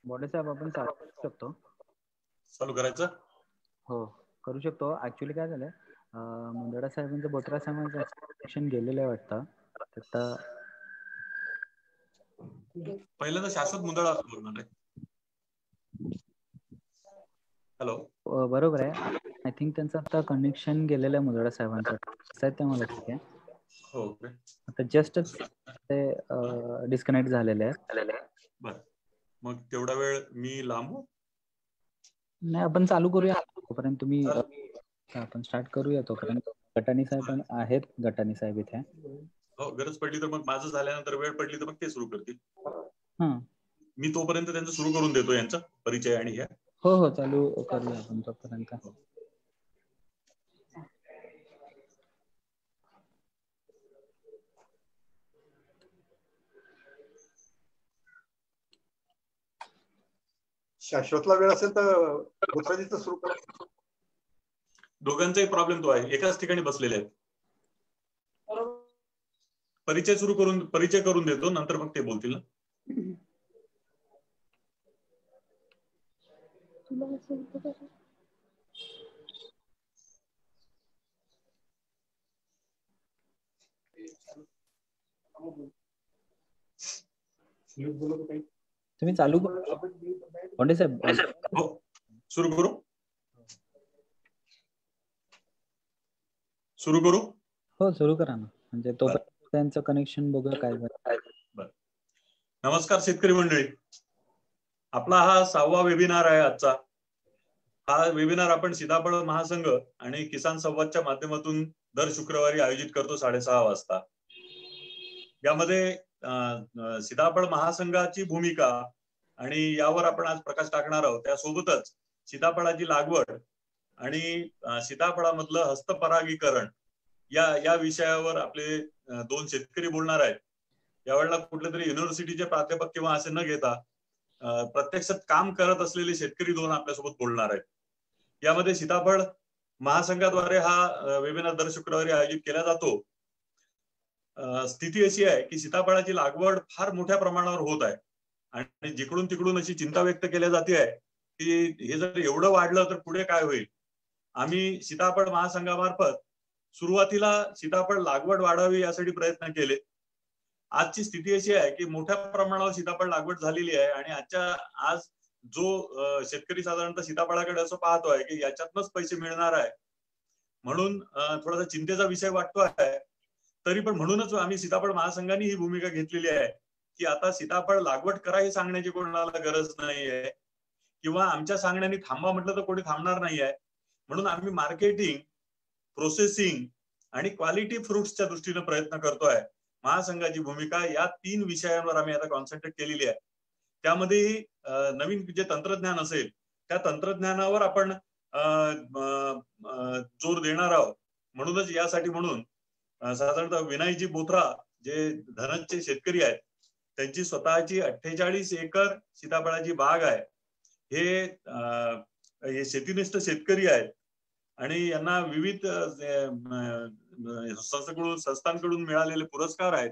बोडे साहेब आपण चालू शकतो. चालू करायचं? हो करू शकतो. ऍक्च्युली काय झालंय, मुंदडा साहेबांचं बोत्रा साहेबांचं सेशन गेलेलं आहे वाटतं. आता पहिल्यांदा शाश्वत मुंदडा असं बोलणार आहे. हॅलो, बरोबर आहे. आय थिंक त्यांचं आता कनेक्शन गेलेलं आहे मुंदडा साहेबांचं, असं आहे ते मला ठीक आहे. हो आता जस्टच ते डिस्कनेक्ट झालेले आहेत. बर, मग तेवढा वेळ मी लांबू? नाही, आपण चालू करूया तोपर्यंत. तुम्ही आपण स्टार्ट करूया तोपर्यंत. गटाणी साहेब पण आहेत, गटाणी साहेब इथे. हो, गरज पडली तर मग माझं झाल्यानंतर वेळ पडली तर मग ते सुरू करतील. मी तोपर्यंत त्यांचं सुरू करून देतो, यांचा परिचय आणि ह्या. हो हो, चालू करूया आपण तोपर्यंत. शाश्वतला वेळ असेल तर बोत्राजीचं सुरू करा. दोघांचाही प्रॉब्लेम तो आहे, एकाच ठिकाणी बसलेले आहेत. परिचय करून देतो, नंतर मग ते बोलतील ना. तुम्ही चालू करा बोंडे साहेब. हो, सुरू करू? सुरू करू? हो, सुरू करा ना. म्हणजे तो त्यांचं कनेक्शन बघूया काय झालं. नमस्कार शेतकरी मंडळी, आपला हा 6वा वेबिनार आहे आजचा. हा वेबिनार आपण सीताफळ महासंघ आणि किसान संवादच्या माध्यमातून दर शुक्रवारी आयोजित करतो 6:30 वाजता. यामध्ये सीताफळ महासंघाची भूमिका आणि यावर आपण आज प्रकाश टाकणार आहोत. त्यासोबतच सीताफळाची लागवड आणि सीताफळामधलं हस्तपरागीकरण या विषयावर आपले 2 शेतकरी बोलणार आहेत. यावेळेला कुठल्या तरी युनिव्हर्सिटीचे प्राध्यापक किंवा असे न घेता प्रत्यक्षात काम करत असलेले शेतकरी 2 आपल्यासोबत बोलणार आहेत. यामध्ये सीताफळ महासंघाद्वारे हा वेबिनार दर शुक्रवारी आयोजित केला जातो. स्थिती अशी आहे की सीताफळाची लागवड फार मोठ्या प्रमाणावर होत आहे आणि जिकडून तिकडून अशी चिंता व्यक्त केली जाते आहे की हे जर एवढं वाढलं तर पुढे काय होईल. आम्ही सीताफळ महासंघामार्फत सुरुवातीला सीताफळ लागवड वाढावी यासाठी प्रयत्न केले. आजची स्थिती अशी आहे की मोठ्या प्रमाणावर सीताफळ लागवड झालेली आहे आणि आज जो शेतकरी साधारणतः सीताफळाकडे असं पाहतोय की याच्यातनच पैसे मिळणार आहे, म्हणून थोडासा चिंतेचा विषय वाटतो आहे. तरी पण म्हणूनच आम्ही सीताफळ महासंघाने ही भूमिका घेतलेली आहे की आता सीताफळ लागवड करा हे सांगण्याची कोणाला गरज नाहीये किंवा आमच्या सांगण्याने थांबा म्हटलं तर कोणी थांबणार नाहीये. म्हणून आम्ही मार्केटिंग, प्रोसेसिंग आणि क्वालिटी फ्रुट्सच्या दृष्टीने प्रयत्न करतोय. महासंघाची भूमिका या 3 विषयांवर आम्ही आता कॉन्सन्ट्रेट केलेली आहे. त्यामध्ये नवीन जे तंत्रज्ञान असेल त्या तंत्रज्ञानावर आपण जोर देणार आहोत. म्हणूनच यासाठी म्हणून साधारणतः विनायकजी बोथरा जे धनंजय शेतकरी आहेत, त्यांची स्वतःची 48 एकर सीताफळाची बाग आहे. हे शेतीनिष्ठ शेतकरी आहेत आणि यांना विविध संस्थांकडून मिळालेले पुरस्कार आहेत.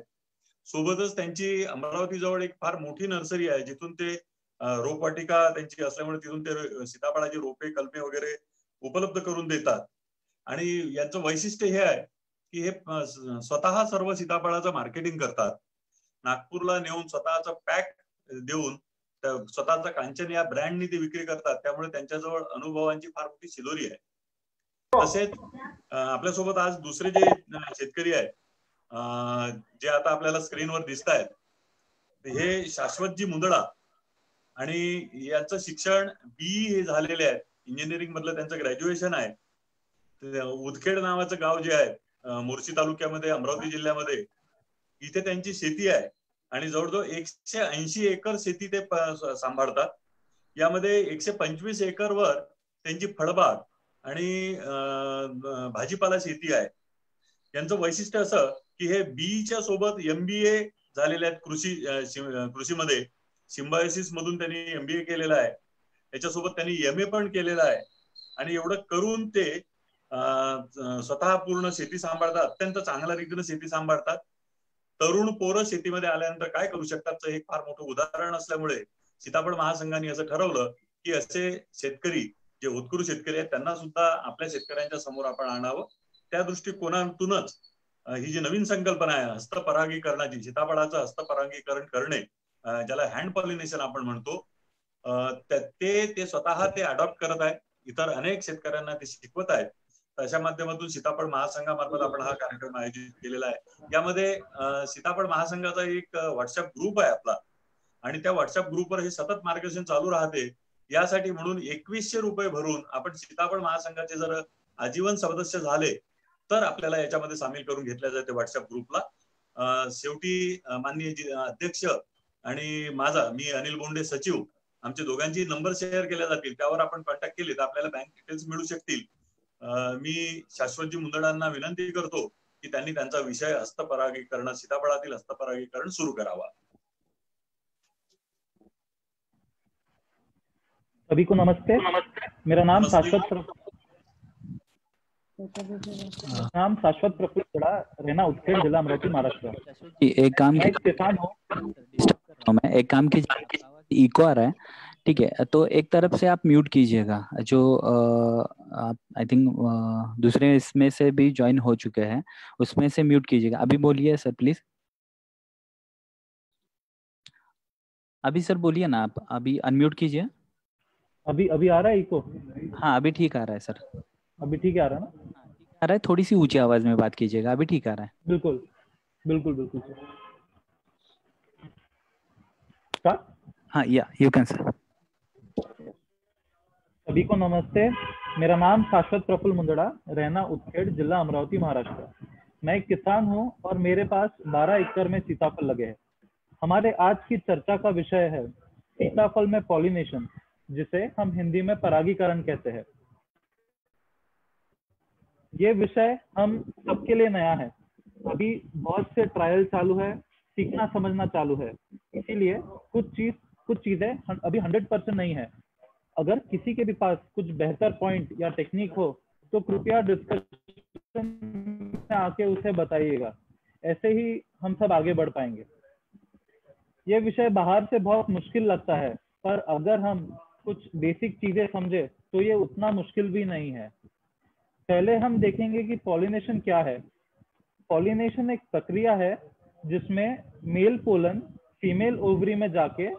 सोबतच त्यांची अमरावती जवळ एक फार मोठी नर्सरी आहे जिथून ते रोपवाटिका त्यांची असल्यामुळे तिथून ते सीताफळाची रोपे, कलमे वगैरे उपलब्ध करून देतात. आणि यांचं वैशिष्ट्य हे आहे की हे स्वतः सर्व सीताफळाचं मार्केटिंग करतात. नागपूरला नेऊन स्वतःचा पॅक देऊन स्वतःचा कांचन या ब्रँडनी ते विक्री करतात. त्यामुळे त्यांच्याजवळ अनुभवांची फार मोठी शिदोरी आहे. तसेच आपल्यासोबत आज दुसरे जे शेतकरी आहेत जे आता आपल्याला स्क्रीनवर दिसत आहेत, हे शाश्वतजी मुंदडा आणि यांचं शिक्षण BE झालेले आहेत. इंजिनिअरिंग मधलं त्यांचं ग्रॅज्युएशन आहे. उदखेड नावाचं गाव जे आहे मोर्शी तालुक्यामध्ये अमरावती जिल्ह्यामध्ये, इथे त्यांची शेती आहे आणि जवळजवळ 180 एकर शेती ते सांभाळतात. यामध्ये 125 एकरवर त्यांची फळबाग आणि भाजीपाला शेती आहे. यांचं वैशिष्ट्य असं की हे BEच्या सोबत MBA झालेले आहेत. कृषीमध्ये सिम्बायोसिस मधून त्यांनी MBA केलेला आहे. त्याच्यासोबत त्यांनी MA पण केलेला आहे आणि एवढं करून ते स्वतः पूर्ण शेती सांभाळतात. अत्यंत चांगल्या रीतीने शेती सांभाळतात. तरुण पोरं शेतीमध्ये आल्यानंतर काय करू शकतात हे फार मोठं उदाहरण असल्यामुळे सीताफळ महासंघाने असं ठरवलं की असे शेतकरी जे होतकरू शेतकरी आहेत त्यांना सुद्धा आपल्या शेतकऱ्यांच्या समोर आपण आणावं. त्या दृष्टिकोनातूनच ही जी नवीन संकल्पना आहे हस्तपरागीकरणाची, सीताफळाचं हस्तपरागीकरण करणे, ज्याला हँड पॉलिनेशन आपण म्हणतो, ते स्वतः ते अडॉप्ट करत आहेत. इतर अनेक शेतकऱ्यांना ते शिकवत आहेत. अशा माध्यमातून सीताफळ महासंघामार्फत आपण हा कार्यक्रम आयोजित केलेला आहे. यामध्ये सीताफळ महासंघाचा एक व्हॉट्सअप ग्रुप आहे आपला, आणि त्या व्हॉट्सअप ग्रुपवर हे सतत मार्गदर्शन चालू राहते. यासाठी म्हणून 2100 रुपये भरून आपण सीताफळ महासंघाचे जर आजीवन सदस्य झाले तर आपल्याला याच्यामध्ये सामील करून घेतल्या जाते व्हॉट्सअप ग्रुपला. शेवटी माननीय अध्यक्ष आणि मी अनिल बोंडे सचिव, आमचे दोघांची नंबर शेअर केल्या जातील, त्यावर आपण कॉन्टॅक्ट केले तर आपल्याला बँक डिटेल्स मिळू शकतील. मी शाश्वतजी मुंदडांना विनंती करतो की त्यांनी त्यांचा विषय हस्तपरागीकरण, सीताफळातील हस्तपरागीकरण सुरू करावा. सभी को नमस्ते। मेरा नाम शाश्वत प्रफुल्ल मुंदड़ा, रहना उत्खेड़, जिला अमरावती, महाराष्ट्र। एक काम मैं एक किसान हूँ। डिस्टर्ब कर रहा हूँ मैं, एक काम कीजिए, इको आ रहा है, ठीक है, तो एक तरफ से आप म्यूट कीजिएगा, जो आप आई थिंक दूसरे इसमें से भी ज्वाइन हो चुके हैं, उसमें से म्यूट कीजिएगा। अभी बोलिए सर प्लीज, अभी सर बोलिए ना आप, अभी अनम्यूट कीजिए। अभी आ रहा है इको? हाँ अभी ठीक आ रहा है सर। अभी ठीक आ रहा है ना? हाँ ठीक आ रहा है, थोड़ी सी ऊंची आवाज में बात कीजिएगा, अभी ठीक आ रहा है। बिल्कुल बिल्कुल बिल्कुल सर। हाँ या यू कैन सर। सभी को नमस्ते। मेरा नाम शाश्वत प्रफुल्ल मुंदड़ा, रहना उत्खेड़, जिला अमरावती, महाराष्ट्र। मैं एक किसान हूँ और मेरे पास 12 एकड़ में सीताफल लगे हैं। हमारे आज की चर्चा का विषय है सीताफल में पॉलिनेशन, जिसे हम हिंदी में परागीकरण कहते हैं। ये विषय हम सबके लिए नया है। अभी बहुत से ट्रायल चालू है, सीखना समझना चालू है, इसीलिए कुछ चीजें अभी 100% नहीं है। अगर किसी के भी पास कुछ बेहतर पॉइंट या टेक्निक हो तो कृपया डिस्कशन में आके उसे बताइएगा, ऐसे ही हम सब आगे बढ़ पाएंगे। ये विषय बाहर से बहुत मुश्किल लगता है, पर अगर हम कुछ बेसिक चीजें समझे तो ये उतना मुश्किल भी नहीं है। पहले हम देखेंगे कि पॉलिनेशन क्या है। पॉलिनेशन एक प्रक्रिया है जिसमें मेल पोलन फीमेल ओवरी में जाके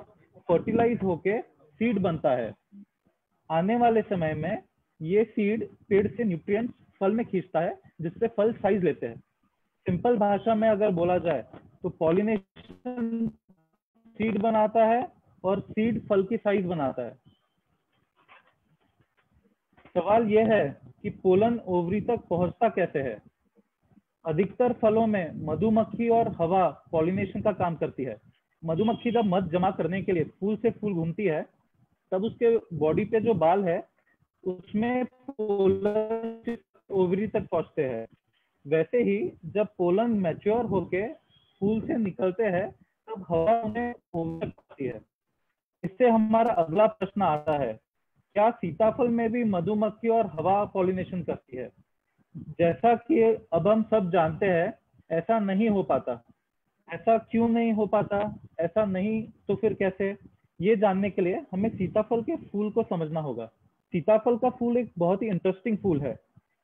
फर्टिलाइज होके सीड बनता है। आने वाले समय में ये सीड पेड़ से न्यूट्रिएंट्स फल में खींचता है, जिससे फल साइज लेते हैं। सिंपल भाषा में अगर बोला जाए तो पॉलिनेशन सीड बनाता है और सीड फल की साइज बनाता है। सवाल यह है कि पोलन ओवरी तक पहुंचता कैसे है। अधिकतर फलों में मधुमक्खी और हवा पॉलिनेशन का काम करती है। मधुमक्खी जब मध जमा करने के लिए फूल से फूल घूमती है, तब उसके बॉडी पे जो बाल है उसमें पोलन ओवरी तक पहुंचते हैं। वैसे ही जब पोलन मैच्योर होके फूल से निकलते हैं तब हवा उन्हें ओवरी तक पहुंचती है। इससे हमारा अगला प्रश्न आता है, क्या सीताफल में भी मधुमक्खी और हवा पॉलिनेशन करती है? जैसा कि अब हम सब जानते हैं, ऐसा नहीं हो पाता। ऐसा क्यों नहीं हो पाता? ऐसा नहीं तो फिर कैसे? ये जानने के लिए हमें सीताफल के फूल को समझना होगा। सीताफल का फूल एक बहुत ही इंटरेस्टिंग फूल है।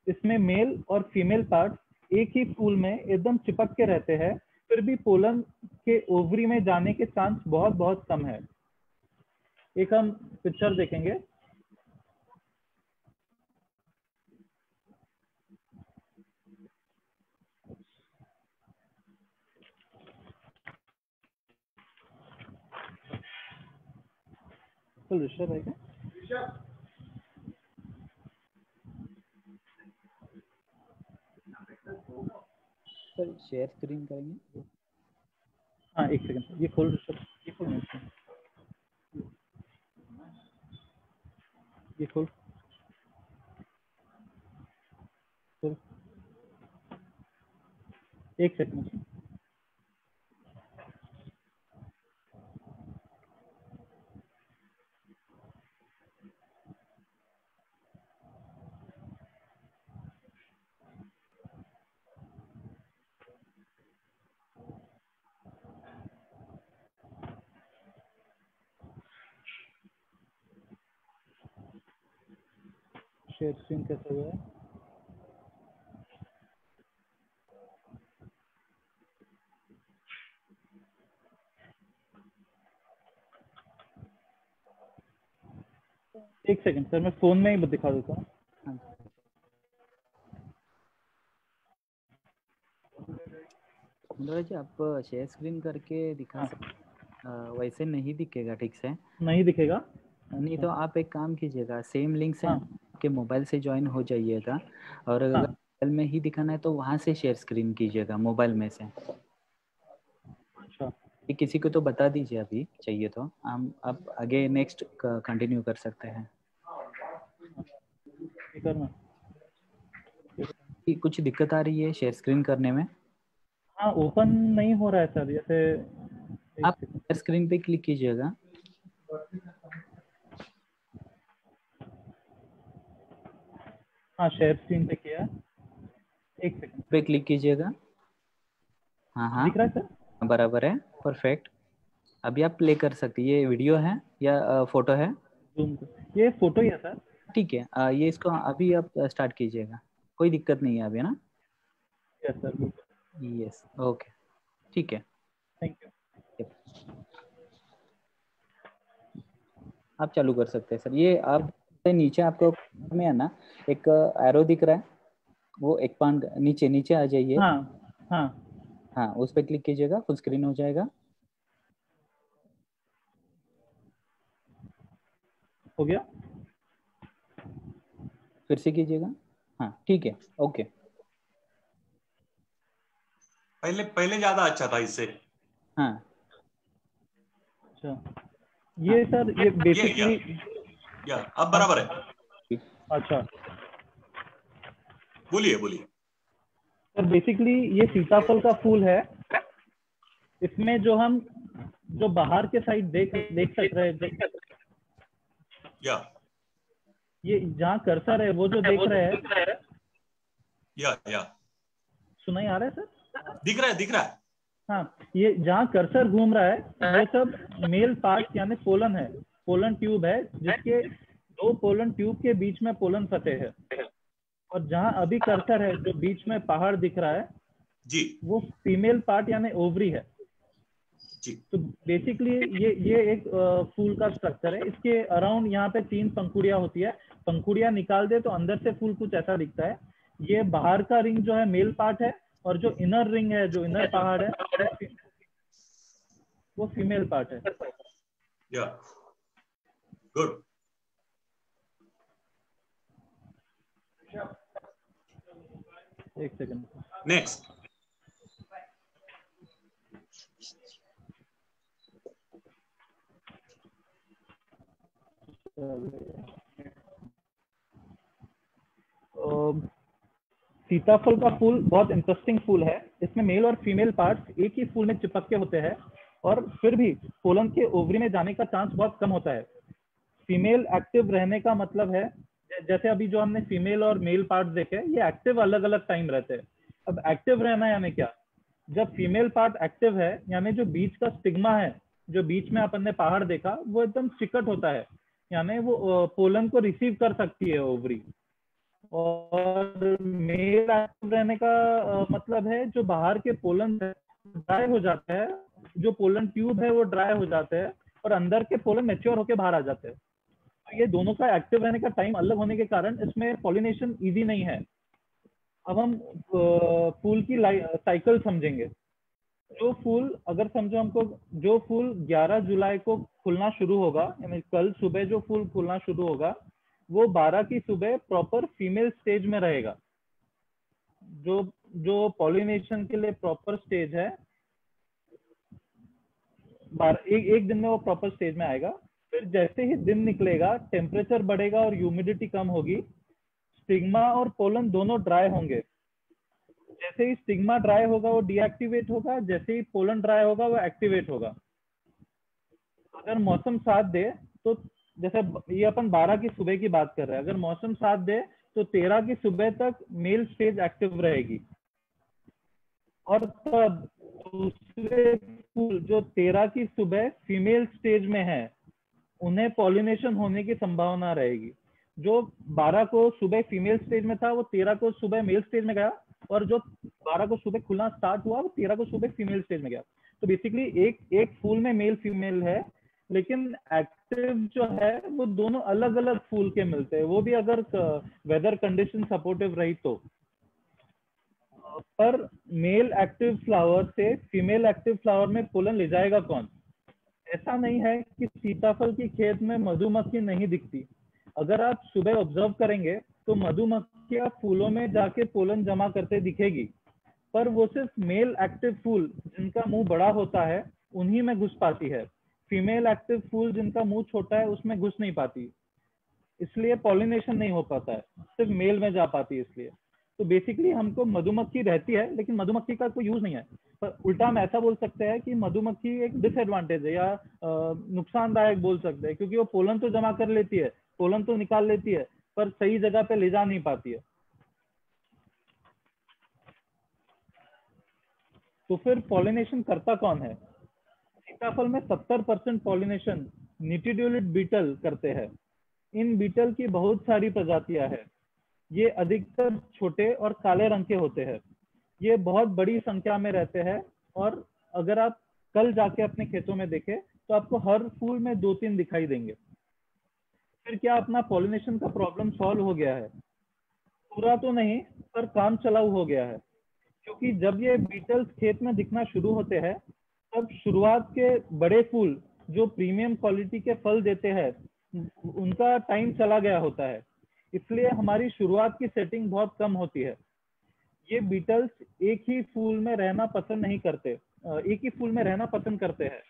इसमें मेल और फीमेल पार्ट एक ही फूल में एकदम चिपक के रहते हैं, फिर भी पोलन के ओवरी में जाने के चांस बहुत बहुत कम है। एक हम पिक्चर देखेंगे। ऋषभ है क्या? सर शेयर स्क्रीन करेंगे? हाँ एक सेकंड, ये खोल ऋषभ, ये खोल, ये खोल। एक सेकंड। शेयर स्क्रीन कैसे हुआ है? एक सेकंड सर, मैं फोन में ही दिखा देता हूँ। अनुराग जी, आप शेयर स्क्रीन करके दिखा सकते, वैसे नहीं दिखेगा ठीक से। नहीं दिखेगा? नहीं तो आप एक काम कीजिएगा, सेम लिंक से हाँ। आपके मोबाइल से ज्वाइन हो जाइएगा, और अगर हाँ। मोबाइल में ही दिखाना है तो वहाँ से शेयर स्क्रीन कीजिएगा मोबाइल में से। अच्छा, ये किसी को तो बता दीजिए, अभी चाहिए तो हम आप आगे नेक्स्ट कंटिन्यू कर सकते हैं। करना। कि कुछ दिक्कत आ रही है शेयर स्क्रीन करने में? हाँ, ओपन नहीं हो रहा है सर, जैसे आप शेयर स्क्रीन पे क्लिक कीजिएगा। हाँ, शेयर स्क्रीन पे किया। एक सेकंड पे क्लिक कीजिएगा। हाँ हाँ, दिख रहा है सर? बराबर है, परफेक्ट। अभी आप प्ले कर सकते हैं। ये वीडियो है या फोटो है? जूम ये फोटो ही है सर। ठीक है, ये इसको अभी आप स्टार्ट कीजिएगा, कोई दिक्कत नहीं है अभी ना? Yes sir. यस, ओके, ठीक है। Thank you. Yep. आप चालू कर सकते हैं सर। ये आप नीचे आपको में है ना, एक एरो दिख रहा है, वो एक पान नीचे नीचे आ जाइए। हाँ हाँ हाँ, उस पर क्लिक कीजिएगा, फुल स्क्रीन हो जाएगा। हो गया। फिर से कीजिएगा। हाँ ठीक है, ओके। पहले पहले ज्यादा अच्छा था इससे। हाँ अच्छा, ये सर ये बेसिकली या अब बराबर है। अच्छा बोलिए बोलिए। सर, बेसिकली ये सीताफल का फूल है। इसमें जो हम जो बाहर के साइड देख सक रहे हैं, या ये जहाँ कर्सर है वो जो देख रहे हैं, या सुनाई आ रहा है सर? दिख रहा है दिख रहा है। हाँ, ये जहाँ कर्सर घूम रहा है वो सब मेल पार्ट यानी पोलन है, पोलन ट्यूब है, जिसके दो पोलन ट्यूब के बीच में पोलन फंसे है। और जहाँ अभी कर्सर है जो बीच में पहाड़ दिख रहा है जी वो फीमेल पार्ट यानी ओवरी है जी। तो बेसिकली ये एक फूल का स्ट्रक्चर है। इसके अराउंड यहाँ पे 3 पंखुड़ियां होती है। पंखुड़ियां निकाल दे तो अंदर से फूल कुछ ऐसा दिखता है। ये बाहर का रिंग जो है मेल पार्ट है, और जो इनर रिंग है, जो इनर पहाड़ है, वो फीमेल पार्ट है। या गुड। एक सेकंड। नेक्स्ट। सीताफल का फूल बहुत इंटरेस्टिंग फूल है। इसमें मेल और फीमेल पार्ट्स एक ही फूल में चिपक के होते हैं, और फिर भी पोलन के ओवरी में जाने का चांस बहुत कम होता है। फीमेल एक्टिव रहने का मतलब है, जैसे अभी जो हमने फीमेल और मेल पार्ट देखे, ये एक्टिव अलग अलग टाइम रहते हैं। अब एक्टिव रहना यानी क्या? जब फीमेल पार्ट एक्टिव है यानी जो बीच का स्टिग्मा है, जो बीच में अपन ने पहाड़ देखा, वो एकदम चिकट होता है, यानी वो पोलन को रिसीव कर सकती है ओवरी। और मेल एक्टिव रहने का मतलब है जो बाहर के पोलन ड्राई हो जाते हैं, जो पोलन ट्यूब है वो ड्राई हो जाते हैं, और अंदर के पोलन मैच्योर होके बाहर आ जाते हैं। तो ये दोनों का एक्टिव रहने का टाइम अलग होने के कारण इसमें पॉलिनेशन इजी नहीं है। अब हम फूल की साइकिल समझेंगे। जो फूल, अगर समझो हमको, जो फूल 11 जुलाई को खुलना शुरू होगा, यानी कल सुबह जो फूल खुलना शुरू होगा, वो 12 की सुबह प्रॉपर फीमेल स्टेज में रहेगा। जो जो पॉलिनेशन के लिए प्रॉपर स्टेज है, एक दिन में वो प्रॉपर स्टेज में आएगा। फिर जैसे ही दिन निकलेगा, टेम्परेचर बढ़ेगा और ह्यूमिडिटी कम होगी, स्टिग्मा और पोलन दोनों ड्राई होंगे। जैसे ही स्टिग्मा ड्राई होगा वो डीएक्टिवेट होगा, जैसे ही पोलन ड्राई होगा वो एक्टिवेट होगा। अगर मौसम साथ दे तो, जैसे ये अपन 12 की सुबह की बात कर रहे हैं, अगर मौसम साथ दे तो 13 की सुबह तक मेल स्टेज एक्टिव रहेगी, और तब दूसरे फूल जो 13 की सुबह फीमेल स्टेज में है, उन्हें पॉलिनेशन होने की संभावना रहेगी। जो 12 को सुबह फीमेल स्टेज में था वो 13 को सुबह मेल स्टेज में गया, और जो 12 को सुबह खुलना स्टार्ट हुआ वो 13 को सुबह फीमेल स्टेज में गया। तो बेसिकली एक फूल में मेल फीमेल है, लेकिन एक्टिव जो है वो दोनों अलग अलग फूल के मिलते हैं, वो भी अगर वेदर कंडीशन सपोर्टिव रही तो। पर मेल एक्टिव फ्लावर से फीमेल एक्टिव फ्लावर में पोलन ले जाएगा कौन? ऐसा नहीं है कि सीताफल की खेत में मधुमक्खी नहीं दिखती। अगर आप सुबह ऑब्जर्व करेंगे तो मधुमक्खियां फूलों में जाके पोलन जमा करते दिखेगी, पर वो सिर्फ मेल एक्टिव फूल जिनका मुंह बड़ा होता है उन्हीं में घुस पाती है। फीमेल एक्टिव फूल जिनका मुंह छोटा है उसमें घुस नहीं पाती, इसलिए पॉलिनेशन नहीं हो पाता है, सिर्फ मेल में जा पाती है इसलिए। तो बेसिकली हमको मधुमक्खी रहती है लेकिन मधुमक्खी का कोई यूज नहीं है। पर उल्टा हम ऐसा बोल सकते हैं कि मधुमक्खी एक डिसएडवांटेज है या नुकसानदायक बोल सकते हैं, क्योंकि वो पोलन तो जमा कर लेती है, पोलन तो निकाल लेती है, पर सही जगह पे ले जा नहीं पाती है। तो फिर पॉलिनेशन करता कौन है? सीताफल में 70% पॉलिनेशन निटिड्यूलिट बीटल करते हैं। इन बीटल की बहुत सारी प्रजातियां हैं। ये अधिकतर छोटे और काले रंग के होते हैं। ये बहुत बड़ी संख्या में रहते हैं, और अगर आप कल जाके अपने खेतों में देखें तो आपको हर फूल में 2-3 दिखाई देंगे। फिर क्या अपना पॉलिनेशन का प्रॉब्लम सॉल्व हो गया है? पूरा तो नहीं, पर काम चलाऊ हो गया है, क्योंकि जब ये बीटल्स खेत में दिखना शुरू होते हैं तब शुरुआत के बड़े फूल जो प्रीमियम क्वालिटी के फल देते हैं उनका टाइम चला गया होता है, इसलिए हमारी शुरुआत की सेटिंग बहुत कम होती है। ये बीटल्स एक ही फूल में रहना पसंद नहीं करते, एक ही फूल में रहना पसंद करते हैं,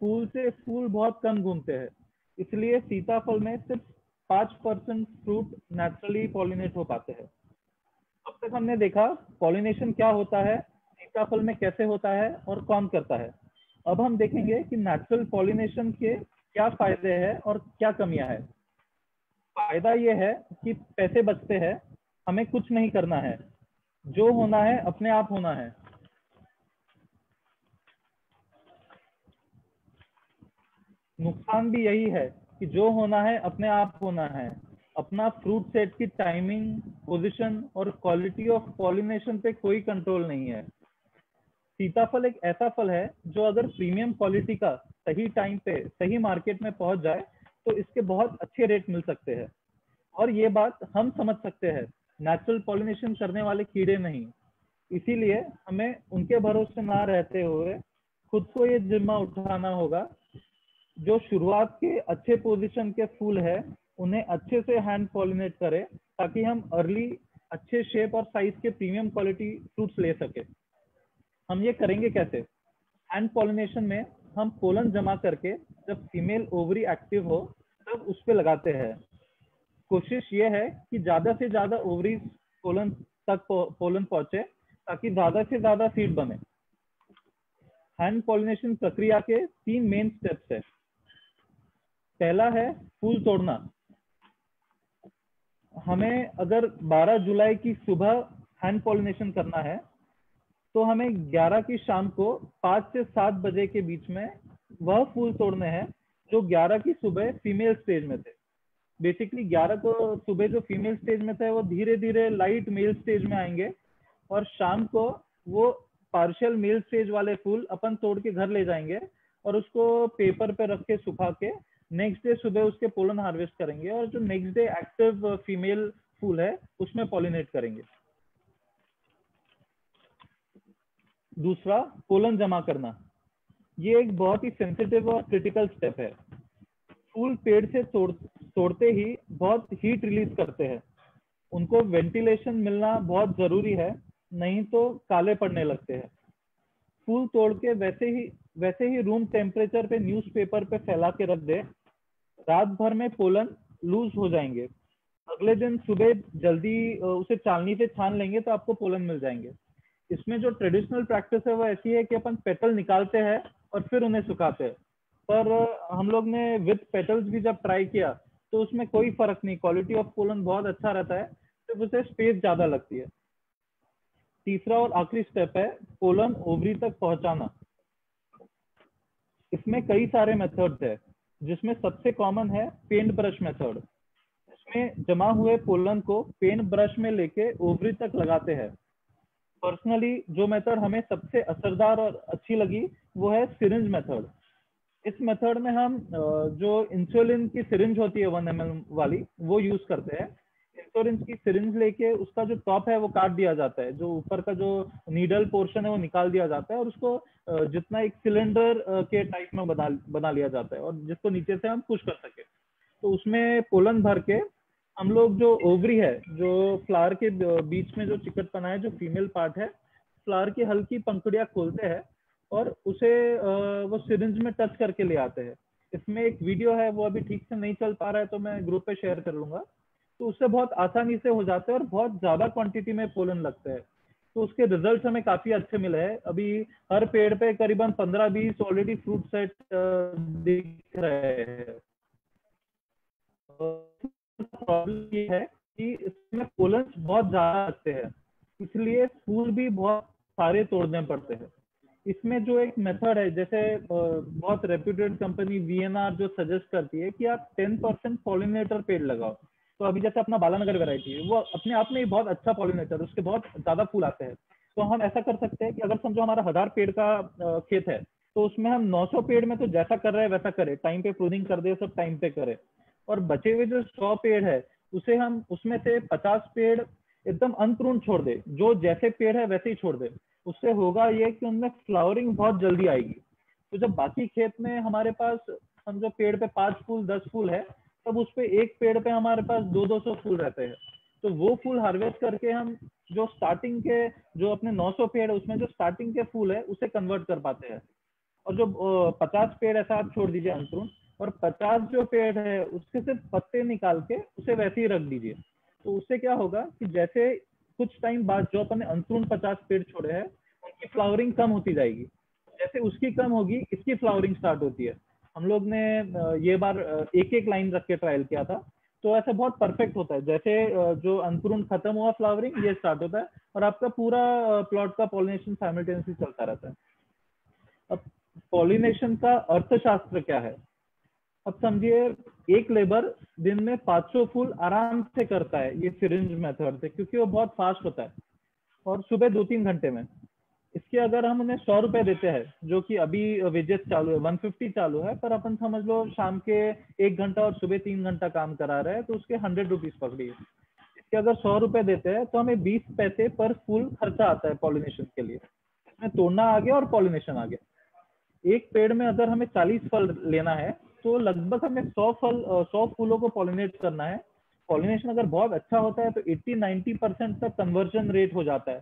फूल से फूल बहुत कम घूमते हैं, इसलिए सीताफल में सिर्फ 5% फ्रूट नेचुरली पॉलिनेट हो पाते हैं। अब तक हमने देखा पॉलिनेशन क्या होता है, सीताफल में कैसे होता है और कौन करता है। अब हम देखेंगे कि नेचुरल पॉलिनेशन के क्या फायदे हैं और क्या कमियां हैं। फायदा ये है कि पैसे बचते हैं, हमें कुछ नहीं करना है, जो होना है अपने आप होना है। नुकसान भी यही है कि जो होना है अपने आप होना है। अपना फ्रूट सेट की टाइमिंग, पोजीशन और क्वालिटी ऑफ पॉलिनेशन पे कोई कंट्रोल नहीं है। सीताफल एक ऐसा फल है जो अगर प्रीमियम क्वालिटी का सही टाइम पे सही मार्केट में पहुंच जाए तो इसके बहुत अच्छे रेट मिल सकते हैं। और ये बात हम समझ सकते हैं, नेचुरल पॉलिनेशन करने वाले कीड़े नहीं। इसीलिए हमें उनके भरोसे ना रहते हुए खुद को ये जिम्मा उठाना होगा। जो शुरुआत के अच्छे पोजीशन के फूल है उन्हें अच्छे से हैंड पॉलिनेट करें, ताकि हम अर्ली अच्छे शेप और साइज के प्रीमियम क्वालिटी फ्रूट्स ले सके। हम ये करेंगे कैसे? हैंड पॉलिनेशन में हम पोलन जमा करके जब फीमेल ओवरी एक्टिव हो तब उस पे लगाते हैं। कोशिश ये है कि ज्यादा से ज्यादा ओवरी पोलन तक पोलन पहुंचे, ताकि ज्यादा से ज्यादा सीड बने। हैंड पॉलिनेशन प्रक्रिया के 3 मेन स्टेप्स है। पहला है फूल तोड़ना। हमें अगर 12 जुलाई की सुबह हैंड पॉलिनेशन करना है तो हमें 11 की शाम को 5 से 7 बजे के बीच में वह फूल तोड़ने हैं जो 11 की सुबह फीमेल स्टेज में थे। बेसिकली 11 को सुबह जो फीमेल स्टेज में थे वो धीरे धीरे लाइट मेल स्टेज में आएंगे, और शाम को वो पार्शियल मेल स्टेज वाले फूल अपन तोड़ के घर ले जाएंगे और उसको पेपर पे रख के सुखा के नेक्स्ट डे सुबह उसके पोलन हार्वेस्ट करेंगे, और जो नेक्स्ट डे एक्टिव फीमेल फूल है उसमें पॉलिनेट करेंगे। दूसरा, पोलन जमा करना। ये एक बहुत ही सेंसिटिव और क्रिटिकल स्टेप है। फूल पेड़ से तोड़ते ही बहुत हीट रिलीज करते हैं, उनको वेंटिलेशन मिलना बहुत जरूरी है, नहीं तो काले पड़ने लगते हैं। फूल तोड़ के वैसे ही रूम टेम्परेचर पे न्यूज़पेपर पे फैला के रख दे, रात भर में पोलन लूज हो जाएंगे। अगले दिन सुबह जल्दी उसे चालनी से छान लेंगे तो आपको पोलन मिल जाएंगे। इसमें जो ट्रेडिशनल प्रैक्टिस है वो ऐसी है कि अपन पेटल निकालते हैं और फिर उन्हें सुखाते हैं, पर हम लोग ने विद पेटल्स भी जब ट्राई किया तो उसमें कोई फर्क नहीं, क्वालिटी ऑफ पोलन बहुत अच्छा रहता है, सिर्फ उसे स्पेस ज्यादा लगती है। तीसरा और आखिरी स्टेप है पोलन ओवरी तक पहुंचाना। इसमें कई सारे मेथड्स है, जिसमें सबसे कॉमन है पेंट ब्रश मेथड। इसमें जमा हुए पोलन को पेन ब्रश में लेके ओवरी तक लगाते हैं। पर्सनली जो मेथड हमें सबसे असरदार और अच्छी लगी वो है सिरिंज मेथड। इस मेथड में हम जो इंसुलिन की सिरिंज होती है 1 ml वाली वो यूज करते हैं। इंसुलिन की सिरिंज लेके उसका जो टॉप है वो काट दिया जाता है, जो ऊपर का जो नीडल पोर्शन है वो निकाल दिया जाता है और उसको जितना एक सिलेंडर के टाइप में बना लिया जाता है और जिसको नीचे से हम पुश कर सके। तो उसमें पोलन भर के हम लोग जो ओवरी है, जो फ्लावर के बीच में जो चिकटपना है, जो फीमेल पार्ट है, फ्लावर की हल्की पंखुड़ियां खोलते हैं और उसे वो सिरिंज में टच करके ले आते हैं। इसमें एक वीडियो है, वो अभी ठीक से नहीं चल पा रहा है तो मैं ग्रुप पे शेयर कर लूंगा। तो उससे बहुत आसानी से हो जाता है और बहुत ज्यादा क्वांटिटी में पोलन लगता है। तो उसके रिजल्ट हमें काफी अच्छे मिले हैं। अभी हर पेड़ पे करीबन 15-20 ऑलरेडी फ्रूट सेट दिख रहे हैं। प्रॉब्लम ये है कि इसमें पोलन बहुत ज्यादा लगते हैं, इसलिए फूल भी बहुत सारे तोड़ने पड़ते हैं। इसमें जो एक मेथड है, जैसे बहुत रेप्यूटेड कंपनी VNR जो सजेस्ट करती है कि आप 10% पॉलिनेटर पेड़ लगाओ। तो अभी जैसे अपना बालानगर वैरायटी है, वो अपने आप में ही बहुत अच्छा पॉलिनेटर, उसके बहुत ज्यादा फूल आते हैं। तो हम ऐसा कर सकते हैं कि अगर समझो हमारा 1000 पेड़ का खेत है, तो उसमें हम 900 पेड़ में तो जैसा कर रहे हैं वैसा करें, टाइम पे प्रूनिंग कर दे, सब टाइम पे करें। और बचे हुए जो 100 पेड़ है उसे हम उसमें से 50 पेड़ एकदम अनप्रून छोड़ दे, जो जैसे पेड़ है वैसे ही छोड़ दे। उससे होगा ये कि उनमें फ्लावरिंग बहुत जल्दी आएगी। तो जब बाकी खेत में हमारे पास समझो पेड़ पे 5 फूल 10 फूल है, तब उस पे एक पेड़ पे हमारे पास 200-200 फूल रहते हैं। तो वो फूल हार्वेस्ट करके हम जो स्टार्टिंग के जो अपने 900 पेड़ है उसमें जो स्टार्टिंग के फूल है उसे कन्वर्ट कर पाते हैं। और जो 50 पेड़ ऐसा आप छोड़ दीजिए अनप्रून, और 50 जो पेड़ है उसके सिर्फ पत्ते निकाल के उसे वैसे ही रख दीजिए। तो उससे क्या होगा कि जैसे कुछ टाइम बाद जो अपन ने अनप्रून 50 पेड़ छोड़े हैं उनकी फ्लावरिंग कम होती जाएगी, जैसे उसकी कम होगी इसकी फ्लावरिंग स्टार्ट होती है। हम लोग ने ये बार एक एक लाइन रख के ट्रायल किया था, तो ऐसा बहुत परफेक्ट होता है। जैसे जो अंकुरण खत्म हुआ फ्लावरिंग ये स्टार्ट होता है और आपका पूरा प्लॉट का पॉलिनेशन साइमल्टेनियसली चलता रहता है। अब पॉलिनेशन का अर्थशास्त्र क्या है? अब समझिए एक लेबर दिन में 500 फूल आराम से करता है ये सिरिंज मेथड से, क्योंकि वो बहुत फास्ट होता है और सुबह 2-3 घंटे में। इसके अगर हम उन्हें 100 रुपए देते हैं, जो कि अभी वेजेस चालू है, 150 चालू है, पर अपन समझ लो शाम के 1 घंटा और सुबह 3 घंटा काम करा रहे हैं, तो उसके 100 रुपीज पकड़िए। इसके अगर 100 रुपए देते हैं तो हमें 20 पैसे पर फूल खर्चा आता है पॉलिनेशन के लिए। इसमें तोड़ना आ गया और पॉलिनेशन आ गया। एक पेड़ में अगर हमें 40 फल लेना है तो लगभग हमें 100 फूलों को पॉलिनेट करना है। पॉलिनेशन अगर बहुत अच्छा होता है तो 80-90% तक कन्वर्जन रेट हो जाता है।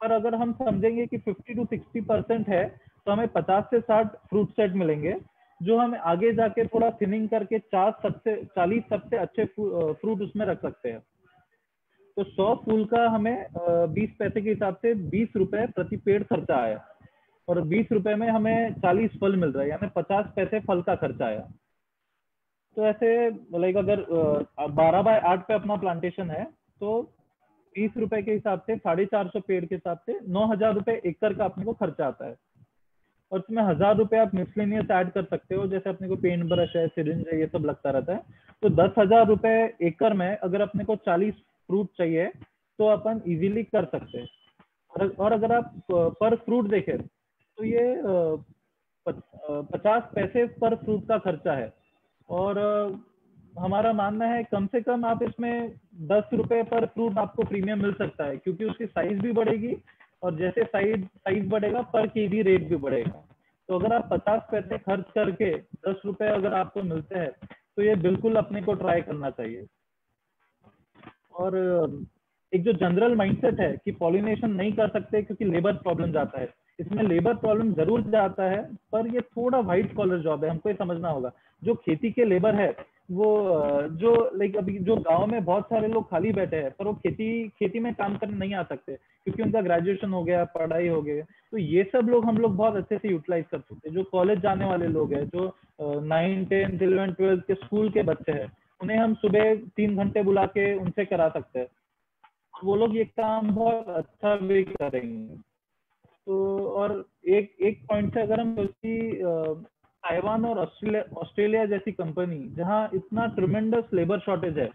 पर अगर हम समझेंगे कि 50-60% है तो हमें 50 से 60 फ्रूट सेट मिलेंगे, जो हमें आगे जाके थोड़ा थिनिंग करके 40 सबसे अच्छे फ्रूट उसमें रख सकते हैं। तो 100 फूल का हमें 20 पैसे के हिसाब से 20 रुपए प्रति पेड़ खर्चा आया और 20 रुपए में हमें 40 फल मिल रहा है, यानी 50 पैसे फल का खर्चा आया। तो ऐसे लाइक अगर 12x8 पे अपना प्लांटेशन है तो 20 रुपए के हिसाब से 450 पेड़ के हिसाब से 9,000 रुपए एकड़ का अपने को खर्चा आता है। और इसमें 1,000 रुपए आप मिसलेनियस ऐड कर सकते हो, जैसे अपने को पेंट ब्रश है, सिरिंज है, ये सब लगता रहता है। तो 10,000 रुपए एकड़ में अगर अपने को 40 फ्रूट चाहिए तो अपन इजीली कर सकते हैं। और अगर आप पर फ्रूट देखें तो ये 50 पैसे पर फ्रूट का खर्चा है। और हमारा मानना है कम से कम आप इसमें 10 रुपए पर फ्रूट आपको प्रीमियम मिल सकता है, क्योंकि उसकी साइज भी बढ़ेगी और जैसे साइज बढ़ेगा पर केजी रेट भी बढ़ेगा। तो अगर आप 50 पैसे खर्च करके 10 रुपए अगर आपको मिलते हैं तो ये बिल्कुल अपने को ट्राई करना चाहिए। और एक जो जनरल माइंडसेट है कि पॉलिनेशन नहीं कर सकते क्योंकि लेबर प्रॉब्लम जाता है, इसमें लेबर प्रॉब्लम जरूर जाता है, पर ये थोड़ा व्हाइट कॉलर जॉब है, हमको ये समझना होगा। जो खेती के लेबर है वो जो लाइक अभी जो गांव में बहुत सारे लोग खाली बैठे हैं पर वो खेती में काम करने नहीं आ सकते क्योंकि उनका ग्रेजुएशन हो गया, पढ़ाई हो गई, तो ये सब लोग हम लोग बहुत अच्छे से यूटिलाइज कर सकते हैं। जो कॉलेज जाने वाले लोग हैं, जो 9, 10, 11, 12 के स्कूल के बच्चे हैं, उन्हें हम सुबह 3 घंटे बुला के उनसे करा सकते हैं, वो लोग ये काम बहुत अच्छा भी करेंगे। तो और एक पॉइंट से अगर हम ताइवान और ऑस्ट्रेलिया जैसी कंपनी जहां इतना ट्रिमेंडस लेबर शॉर्टेज है,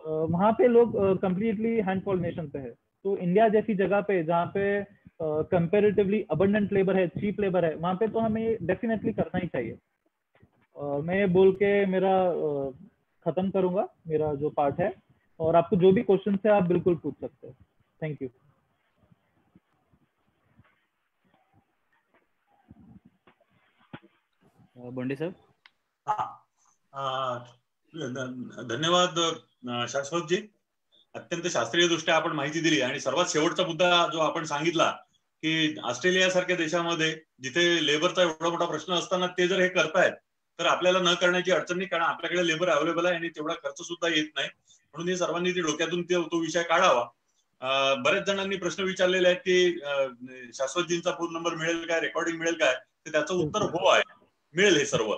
वहाँ पे लोग कंप्लीटली हैंड पॉलिनेशन पे है। तो इंडिया जैसी जगह पे जहाँ पे कंपेरेटिवली अबंडेंट लेबर है, चीप लेबर है, वहाँ पे तो हमें डेफिनेटली करना ही चाहिए। मैं ये बोल के मेरा खत्म करूंगा मेरा जो पार्ट है, और आपको जो भी क्वेश्चन है आप बिल्कुल पूछ सकते हैं। Thank you. बोंडे सर। धन्यवाद शाश्वत जी, अत्यंत शास्त्रीय दृष्ट्या आपण माहिती दिली। आणि सर्वात शेवटचा मुद्दा जो आपण सांगितला की ऑस्ट्रेलिया सारख्या देशामध्ये जिथे लेबरचा एवढा मोठा प्रश्न असताना ते जर हे करतायत तर आपल्याला न करण्याची अडचण नाही, कारण आपल्याकडे लेबर अवेलेबल आहे आणि तेवढा खर्च सुद्धा येत नाही। म्हणून हे सर्वांनी ती डोक्यातून तो विषय काढावा। बऱ्याच जणांनी प्रश्न विचारलेले आहेत की शाश्वतजींचा फोन नंबर मिळेल काय, रेकॉर्डिंग मिळेल काय, तर त्याचं उत्तर हो आहे, मिळेल हे सर्व।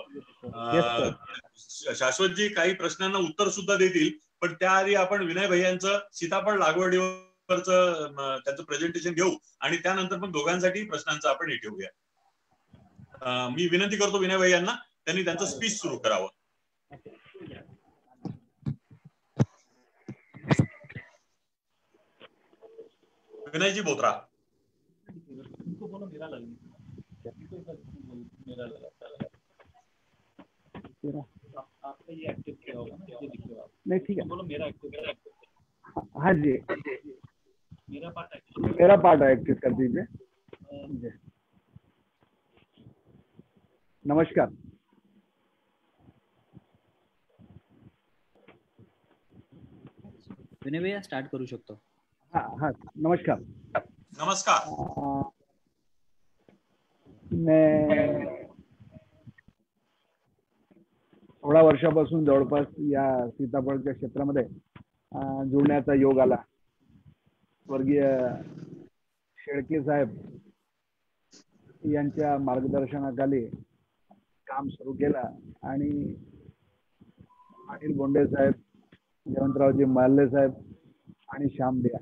शाश्वतजी काही प्रश्नांना उत्तर सुद्धा देतील, पण त्याआधी आपण विनय भैयांचं सीताफळ लागवडीवरचं त्याचं प्रेझेंटेशन घेऊ आणि त्यानंतर पण दोघांसाठी प्रश्नांचं आपण हे ठेवूया। मी विनंती करतो विनय भैयांना त्यांनी त्यांचं स्पीच सुरू करावं। विनयजी बोत्रा। आपका ये एक्टिव किया होगा ना, ये दिखेगा नहीं? ठीक है, बोलो मेरा एक्टिव। हाँ जी, मेरा पार्ट एक्टिव कर दीजिए। नमस्कार। विनय भैया स्टार्ट करू शकतो। हाँ हाँ, नमस्कार। नमस्कार। मैं थोडा वर्षापासून जवळपास या सीताफळच्या क्षेत्रामध्ये जुळण्याचा योग आला। स्वर्गीय शेळके साहेब यांच्या मार्गदर्शनाखाली काम सुरू केलं आणि अनिल बोंडे साहेब, जयवंतरावजी माल्ले साहेब आणि श्यामदिया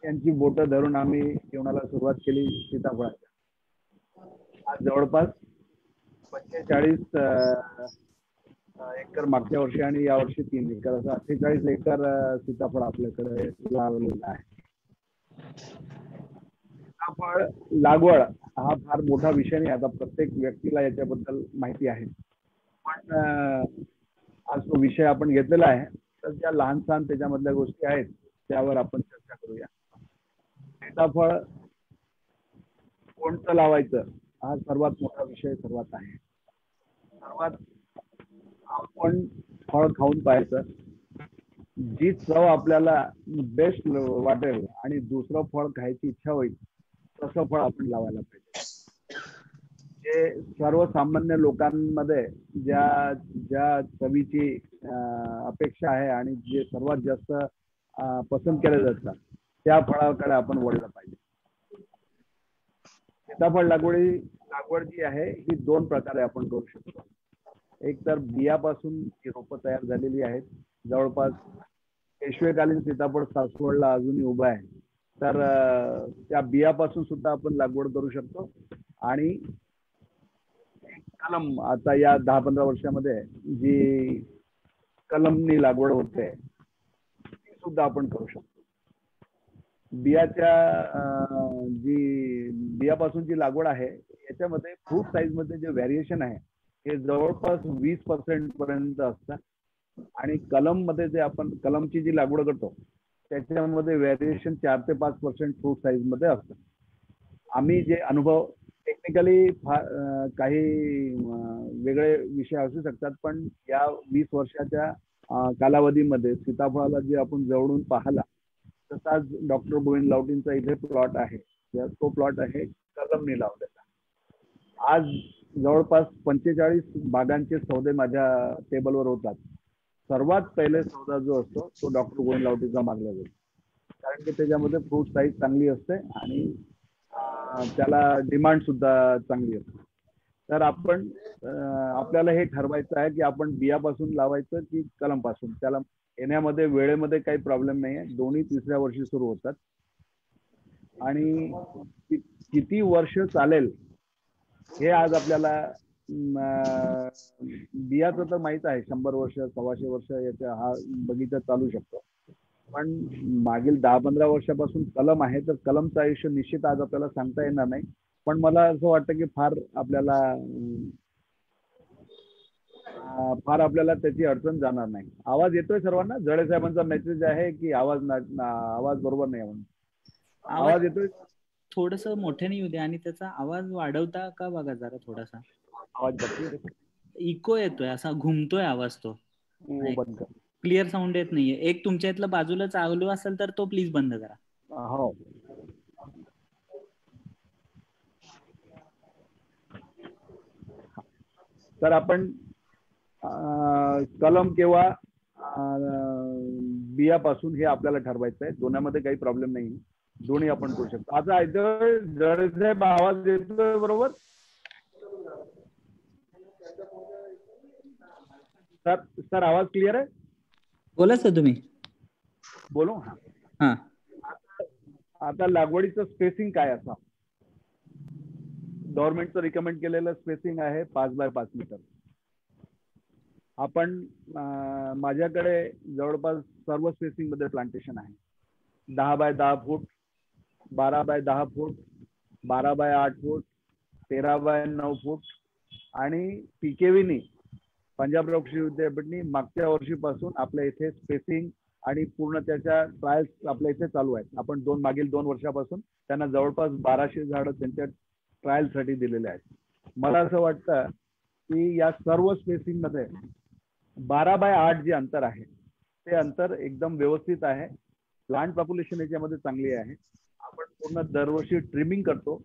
यांची बोटं धरून आम्ही जीवनाला सुरुवात केली सीताफळाच्या। आज जवळपास 45 एकर मागच्या वर्षी आणि या वर्षी 3 एकर असं 48 एकर सीताफळ आपल्याकडे लावलेलं आहे। सीताफळ लागवड हा फार मोठा विषय नाही, आता प्रत्येक व्यक्तीला याच्याबद्दल माहिती आहे, पण आज तो विषय आपण घेतलेला आहे तर ज्या लहान सहान त्याच्यामधल्या गोष्टी आहेत त्यावर आपण चर्चा करूया। सीताफळ कोणतं लावायचं हा सर्वात मोठा विषय सर्वात आहे। सर्वात आपण फळ खाऊन पाहायचं, जी चव आपल्याला बेस्ट वाटेल आणि दुसरं फळ खायची इच्छा होईल तसं फळ आपण लावायला पाहिजे। जे सर्वसामान्य लोकांमध्ये ज्या ज्या चवीची अपेक्षा आहे आणि जे सर्वात जास्त पसंत केले जातात त्या फळाकडे आपण वळलं पाहिजे। सीताफळ लागवड जी आहे ही 2 प्रकारे आपण करू शकतो। एक तर बियापासून ही रोपं तयार झालेली आहेत, जवळपास पेशवेकालीन सीताफळ सासवडला अजूनही उभा आहे, तर त्या बियापासून सुद्धा आपण लागवड करू शकतो। आणि कलम आता या 10-15 वर्षामध्ये जी कलमनी लागवड होते ती सुद्धा आपण करू शकतो। बियापासून जी लागवड आहे याच्यामध्ये फ्रूट साईज मध्ये जे व्हेरिएशन आहे हे जवळपास 20% पर्यंत असतात आणि कलम मध्ये जे आपण कलमची जी लागवड करतो त्याच्यामध्ये व्हेरिएशन 4 ते 5% फ्रूट साईज मध्ये असतं। आम्ही जे अनुभव टेक्निकली काही वेगळे विषय असू शकतात, पण या 20 वर्षाच्या कालावधीमध्ये सीताफळाला जे आपण जवळून पाहिला तसाच डॉक्टर गोविंद लावटींचा इथे प्लॉट आहे, तो प्लॉट आहे कलमनी लावलेला। आज जवळपास 45 बागांचे सौदे माझ्या टेबलवर होतात। सर्वात पहिले सौदा जो असतो तो डॉक्टर गोविंद लावटीचा मागला जातो, कारण की त्याच्यामध्ये फ्रूट साईज चांगली असते आणि त्याला डिमांड सुद्धा चांगली असते। तर आपण आपल्याला हे ठरवायचं आहे की आपण बियापासून लावायचं की कलमपासून। त्याला येण्यामध्ये वेळेमध्ये काही प्रॉब्लेम नाही आहे, दोन्ही 3ऱ्या वर्षी सुरू होतात आणि किती वर्ष चालेल हे आज आपल्याला बियाचं तर माहित आहे 100 वर्ष 125 वर्ष याचा हा बगीचा चालू शकतो. पण मागील 10-15 वर्षापासून कलम आहे, तर कलमचं आयुष्य निश्चित आज आपल्याला सांगता येणार नाही. पण मला असं वाटतं की फार आपल्याला त्याची अडचण जाणार नाही. आवाज येतोय सर्वांना? जळे साहेबांचा मेसेज आहे की आवाज बरोबर नाही म्हणून. आवाज येतोय? थोडस मोठ्याने येऊ दे आणि त्याचा आवाज वाढवता का बघा जरा थोडासा. आवाज बघतोय इको येतोय, असा घुमतोय आवाज तो. बंद कर. क्लिअर साऊंड येत नाहीये. एक तुमच्या इथलं बाजूला चालू असेल तर तो प्लीज बंद करा. हो. तर आपण कलम किंवा बियापासून हे आपल्याला ठरवायचं आहे. दोन्हीमध्ये काही प्रॉब्लेम नाही, दोन्ही आपण करू शकतो. आता जडेसाहेब आवाज येतोय बरोबर? सर आवाज क्लिअर आहे? बोला सर तुम्ही. बोलू. हा. आता लागवडीचं स्पेसिंग काय असा? गव्हर्नमेंटचं रिकमेंड केलेलं स्पेसिंग आहे 5 बाय 5 मीटर. आपण माझ्याकडे जवळपास सर्व स्पेसिंग मध्ये प्लांटेशन आहे. 10 बाय 10 फूट, 12 बाय 10 फूट, 12 बाय 8 फूट, 13 बाय 9 फूट आणि पीकेव्हीनी पंजाब कृषी विद्यापीठनी मागच्या वर्षीपासून आपल्या इथे स्पेसिंग आणि पूर्ण त्याच्या ट्रायल्स आपल्या इथे चालू आहेत. आपण मागील 2 वर्षापासून त्यांना जवळपास 1200 झाडं त्यांच्या ट्रायलसाठी दिलेले आहेत. मला असं वाटतं की या सर्व स्पेसिंग मध्ये 12 बाय 8 जे अंतर आहे ते अंतर एकदम व्यवस्थित आहे. प्लांट पॉप्युलेशन याच्यामध्ये चांगली आहे. आपण पूर्ण दरवर्षी ट्रिमिंग करतो,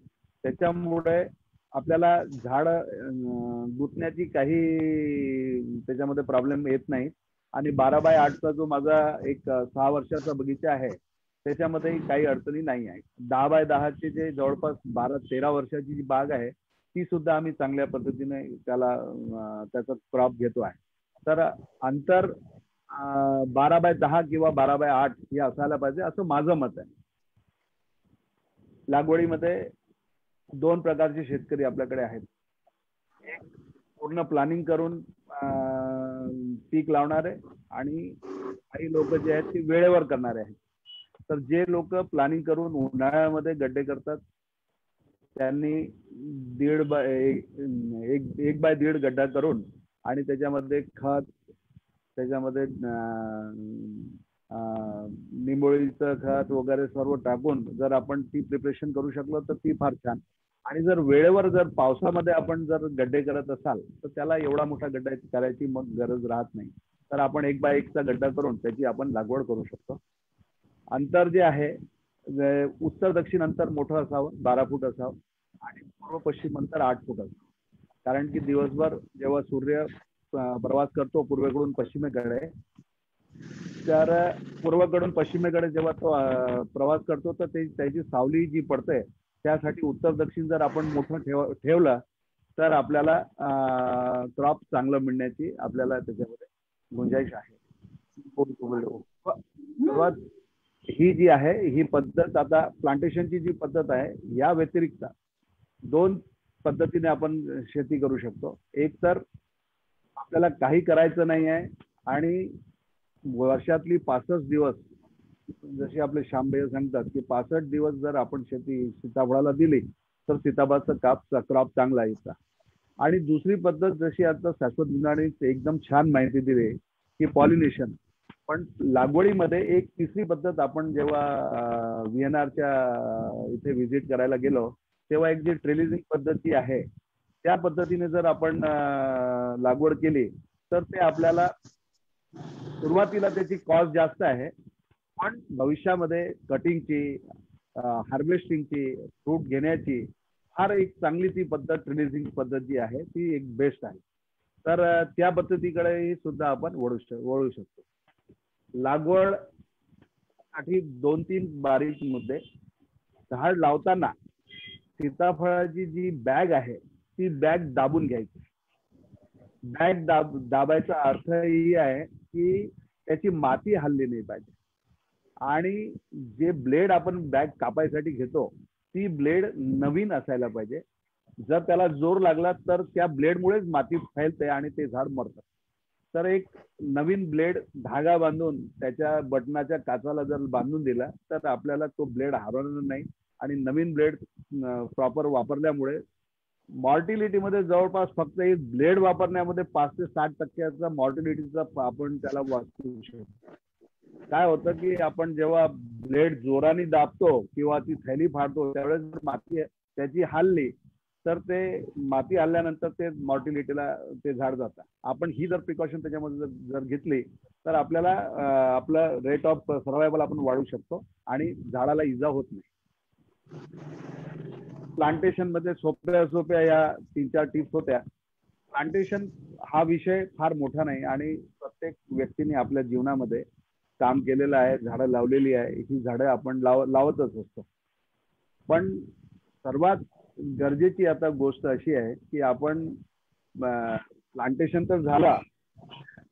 त्याच्यामुळे आपल्याला झाड गुंतण्याची काही त्याच्यामध्ये प्रॉब्लेम येत नाही. आणि 12 बाय 8चा जो माझा एक 6 वर्षाचा बगीचा आहे त्याच्यामध्ये काही अडचणी नाही आहे. 10 बाय 10चे जे जवळपास 12-13 वर्षाची जी बाग आहे ती सुद्धा आम्ही चांगल्या पद्धतीने त्याचा क्रॉप घेतो आहे. तर अंतर 12 बाय 10 किंवा 12 बाय 8 हे असायला पाहिजे असं माझं मत आहे. लागवडीमध्ये 2 प्रकारचे शेतकरी आपल्याकडे आहेत. एक पूर्ण प्लॅनिंग करून पीक लावणारे आणि काही लोक जे आहेत ते वेळेवर करणारे आहेत. तर जे लोक प्लॅनिंग करून उन्हाळ्यामध्ये गड्डे करतात त्यांनी 1.5 बाय 1.5 गड्डा करून आणि त्याच्यामध्ये खत, त्याच्यामध्ये निंबोळीचं खत वगैरे सर्व टाकून जर आपण ती प्रिपरेशन करू शकलो तर ती फार छान. आणि जर वेळेवर जर पावसामध्ये आपण जर गड्डे करत असाल तर त्याला एवढा मोठा गड्डा करायची मग गरज राहत नाही. तर आपण 1 बाय 1चा गड्डा करून त्याची आपण लागवड करू शकतो. अंतर जे आहे उत्तर दक्षिण अंतर मोठं असावं, 12 फूट असावं आणि पूर्व पश्चिम अंतर 8 फूट असावं. कारण की दिवसभर जेव्हा सूर्य प्रवास करतो पूर्वेकडून पश्चिमेकडे, तर पूर्वेकडून पश्चिमेकडे जेव्हा तो प्रवास करतो तर त्याची सावली जी पडते त्यासाठी उत्तर दक्षिण जर आपण मोठं ठेवलं तर आपल्याला क्रॉप चांगलं मिळण्याची आपल्याला त्याच्यामध्ये गुंजाइश आहे. ही जी आहे ही पद्धत, आता प्लांटेशनची जी पद्धत आहे या व्यतिरिक्त 2 पद्धतीने आपण शेती करू शकतो. एक तर आपल्याला काही करायचं नाही आहे आणि वर्षातली 65 दिवस जशी आपले श्यामभैया सांगतात की 65 दिवस जर आपण शेती सीताफळाला दिली तर सीताफळाचा क्रॉप चांगला यायचा. आणि दुसरी पद्धत जशी आता शाश्वत गुणाने एकदम छान माहिती दिली की पॉलिनेशन. पण लागवडीमध्ये एक तिसरी पद्धत आपण जेव्हा VNRच्या इथे व्हिजिट करायला गेलो तेव्हा एक जी ट्रेलिजिंग पद्धती आहे त्या पद्धतीने जर आपण लागवड केली तर ते आपल्याला सुरुवातीला त्याची कॉस्ट जास्त आहे पण भविष्यामध्ये कटिंगची, हार्वेस्टिंगची, फ्रूट घेण्याची फार एक चांगली ती पद्धत ट्रेलिजिंग पद्धत जी आहे ती एक बेस्ट आहे. तर त्या पद्धतीकडे सुद्धा आपण वळू शकतो. लागवड साठी 2-3 बारीक मुद्दे. झाड लावताना सीताफळाची जी बॅग आहे ती बॅग दाबून घ्यायची. बॅग दाबायचा अर्थ ही आहे की त्याची माती हलली नाही पाहिजे. आणि जे ब्लेड आपण बॅग कापायसाठी घेतो ती ब्लेड नवीन असायला पाहिजे. जर त्याला जोर लागला तर त्या ब्लेडमुळेच माती फैलते आणि ते झाड मरतं. तर एक नवीन ब्लेड धागा बांधून त्याच्या बटनाच्या काचाला जर बांधून दिला तर आपल्याला तो ब्लेड हरवणार नाही. आणि नवीन ब्लेड प्रॉपर वापरल्यामुळे मॉर्टिलिटीमध्ये जवळपास फक्त एक ब्लेड वापरण्यामध्ये 5 ते 60% मॉर्टिलिटीचा आपण त्याला वाचवू शकतो. काय होतं की आपण जेव्हा ब्लेड जोराने दाबतो किंवा ती थैली फाडतो त्यावेळेस माती त्याची हल्ली तर ते माती हल्ल्यानंतर ते मॉर्टिलिटीला ते झाड जातं. आपण ही जर प्रिकॉशन त्याच्यामध्ये जर घेतली तर आपल्याला आपलं रेट ऑफ सर्वायवल आपण वाढवू शकतो आणि झाडाला इजा होत नाही. प्लांटेशन मध्ये सोप्या या 3-4 टिप्स होत्या. प्लांटेशन हा विषय फार मोठा नाही आणि प्रत्येक व्यक्तीने आपल्या जीवनामध्ये काम केलेलं आहे, झाडं लावलेली आहे. ही झाडं आपण लावतच असतो. पण सर्वात गरजेची आता गोष्ट अशी आहे की आपण प्लांटेशन तर झाला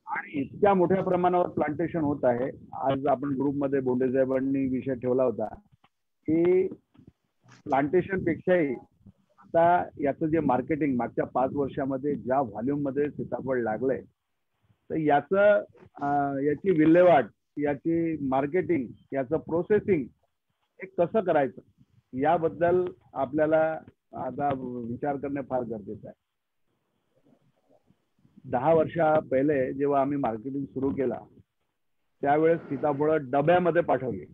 आणि इतक्या मोठ्या प्रमाणावर प्लांटेशन होत आहे. आज आपण ग्रुपमध्ये बोंडे साहेबांनी विषय ठेवला होता की प्लांटेशन पेक्षाही आता याचं जे मार्केटिंग मागच्या 5 वर्षामध्ये ज्या व्हॉल्यूम मध्ये सीताफळ लागलंय तर याची विल्हेवाट, याची मार्केटिंग, याचं प्रोसेसिंग हे कसं करायचं याबद्दल आपल्याला आता विचार करणे फार गरजेचं आहे. 10 वर्षा पहिले जेव्हा आम्ही मार्केटिंग सुरू केला त्यावेळेस सीताफळ डब्यामध्ये पाठवली.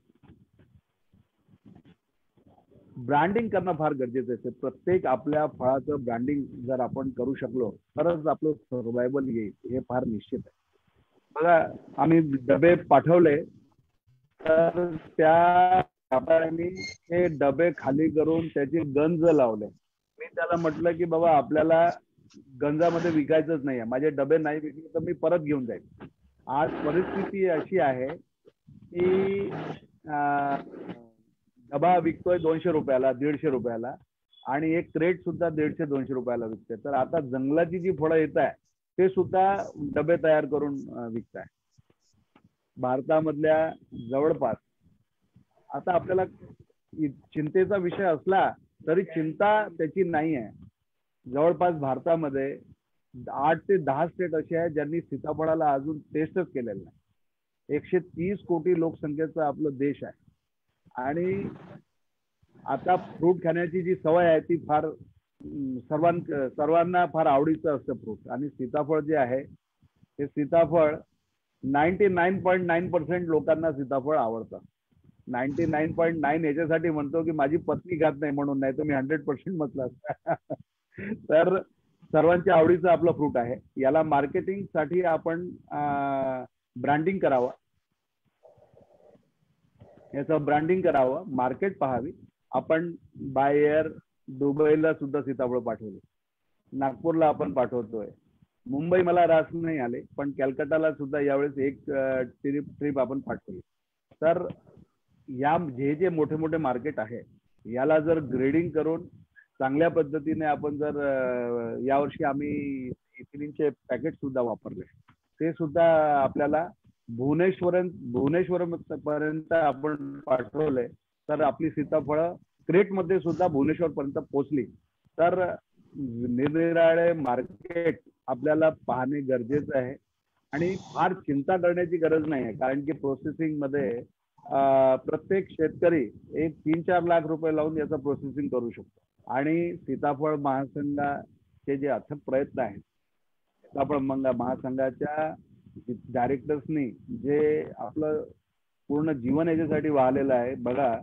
ब्रँडिंग करणं फार गरजेचं आहे. प्रत्येक आपल्या फळाचं ब्रँडिंग जर आपण करू शकलो तरच आपलं सर्वायवल येईल, हे फार निश्चित आहे. बघा, आम्ही डबे पाठवले तर त्या व्यापाऱ्यांनी हे डबे खाली करून त्याचे गंज लावले. मी त्याला म्हटलं की बाबा आपल्याला गंजामध्ये विकायचंच नाहीये, माझे डबे नाही विकले तर मी परत घेऊन जाईल. आज परिस्थिती अशी आहे की डबा विकतोय 200 रुपयाला, 150 रुपयाला आणि एक क्रेट सुद्धा 150-200 रुपयाला विकते. तर आता जंगलाची जी फळं येत आहे ते सुद्धा डबे तयार करून विकताय. भारतामधल्या जवळपास आता आपल्याला चिंतेचा विषय असला तरी चिंता त्याची नाही आहे. जवळपास भारतामध्ये 8 ते 10 स्टेट असे आहेत ज्यांनी सीताफळाला अजून टेस्टच केलेलं नाही. 130 कोटी लोकसंख्येचा आपलं देश आहे आणि आता फ्रूट खाण्याची जी सवय आहे ती फार सर्वांना फार आवडीचं असतं फ्रूट. आणि सीताफळ जे आहे ते सीताफळ 99.9% लोकांना सीताफळ आवडतं. 99.9 याच्यासाठी म्हणतो की माझी पत्नी खात नाही म्हणून, नाही तर मी 100% म्हटलं असतं. तर सर्वांच्या आवडीचं आपलं फ्रूट आहे. याला मार्केटिंग साठी आपण ब्रँडिंग करावं, याचं ब्रँडिंग करावं, मार्केट पाहावी. आपण बाय एअर दुबईला सुद्धा सीताफळ पाठवले, नागपूरला आपण पाठवतोय, मुंबई मला रास नाही आले पण कॅलकटाला सुद्धा यावेळेस एक ट्रिप आपण पाठवली. तर या जे मोठे मोठे मार्केट आहे याला जर ग्रेडिंग करून चांगल्या पद्धतीने आपण जर यावर्षी आम्ही इथिलीनचे पॅकेट सुद्धा वापरले, ते सुद्धा आपल्याला भुवनेश्वर पर्यंत आपण पाठवलंय. तर आपली सीताफळं क्रेटमध्ये सुद्धा भुवनेश्वर पर्यंत पोहोचली. तर निरनिराळे मार्केट आपल्याला पाहणे गरजेचं आहे आणि फार चिंता करण्याची गरज नाही आहे. कारण की प्रोसेसिंग मध्ये प्रत्येक शेतकरी एक 3-4 लाख रुपये लावून याचं प्रोसेसिंग करू शकतो. आणि सीताफळ महासंघाचे जे अथक प्रयत्न आहेत, सीताफळ महासंघाच्या डायरेक्टर्सनी जे आपलं पूर्ण जीवन याच्यासाठी वाहिलेलं आहे. बघा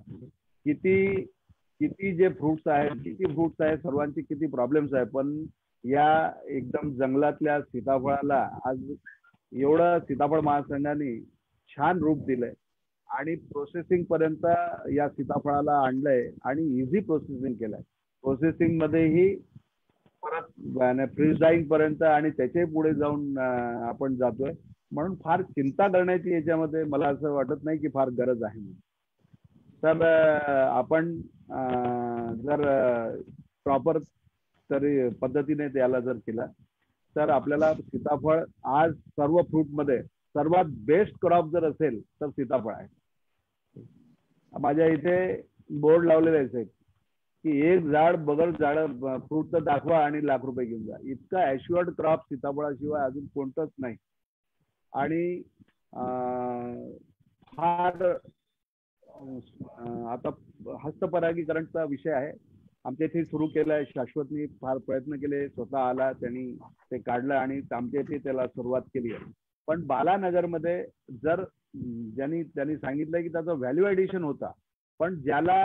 किती जे फ्रुट्स आहेत, सर्वांची किती प्रॉब्लेम्स आहे, पण या एकदम जंगलातल्या सीताफळाला आज एवढं सीताफळ महासंघाने छान रूप दिलंय आणि प्रोसेसिंग पर्यंत या सीताफळाला आणलंय आणि इझी प्रोसेसिंग केलंय. प्रोसेसिंग मध्येही परत फ्रीज ड्राईंग पर्यंत आणि त्याच्याही पुढे जाऊन आपण जातोय. म्हणून फार चिंता करण्याची याच्यामध्ये मला असं वाटत नाही की फार गरज आहे. तर आपण जर प्रॉपर तरी पद्धतीने त्याला जर केला तर आपल्याला सीताफळ आज सर्व फ्रूट मध्ये सर्वात बेस्ट क्रॉप जर असेल तर सीताफळ आहे. माझ्या इथे बोर्ड लावलेले आहेत की एक झाड बगर झाड फ्रूटचं दाखवा आणि ₹1,00,000 घेऊन जा. इतका ॲश्युअर्ड क्रॉप सीताफळाशिवाय अजून कोणतंच नाही. आणि फार आता हस्तपरागीकरणचा विषय आहे. आमच्या इथे सुरू केलाय. शाश्वतनी फार प्रयत्न केले, स्वतः आला, त्यांनी ते काढलं आणि आमच्या इथे त्याला सुरुवात केली आहे. पण बालानगरमध्ये जर त्यांनी सांगितलंय की त्याचा व्हॅल्यू ऍडिशन होता, पण ज्याला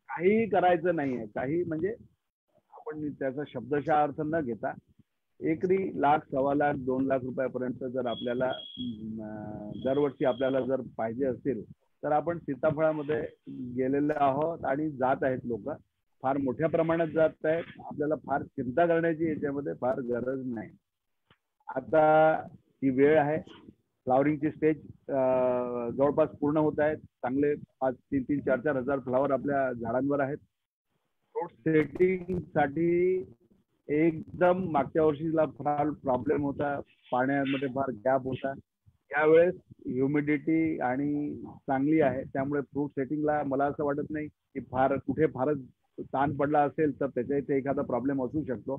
काही करायचं नाहीये, काही म्हणजे आपण त्याचा शब्दशः अर्थ न घेता एकरी ₹1,00,000, ₹1,25,000, ₹2,00,000 जर आपल्याला दरवर्षी आपल्याला जर पाहिजे असतील तर आपण सीताफळामध्ये गेलेले आहोत आणि जात आहेत. लोक फार मोठ्या प्रमाणात जात आहेत. आपल्याला फार चिंता करण्याची याच्यामध्ये फार गरज नाही. आता ही वेळ आहे. फ्लॉवरिंगची स्टेज जवळपास पूर्ण होत आहेत. चांगले 3,000, 4,000, 4,000 फ्लॉवर आपल्या झाडांवर आहेत. फ्रूट सेटिंग साठी एकदम मागच्या वर्षीला फार प्रॉब्लेम होता, पाण्यामध्ये फार गॅप होता. यावेळेस ह्युमिडिटी आणि चांगली आहे, त्यामुळे फ्रूट सेटिंगला मला असं वाटत नाही की कुठे फारच ताण पडला असेल तर त्याच्या इथे एखादा प्रॉब्लेम असू शकतो.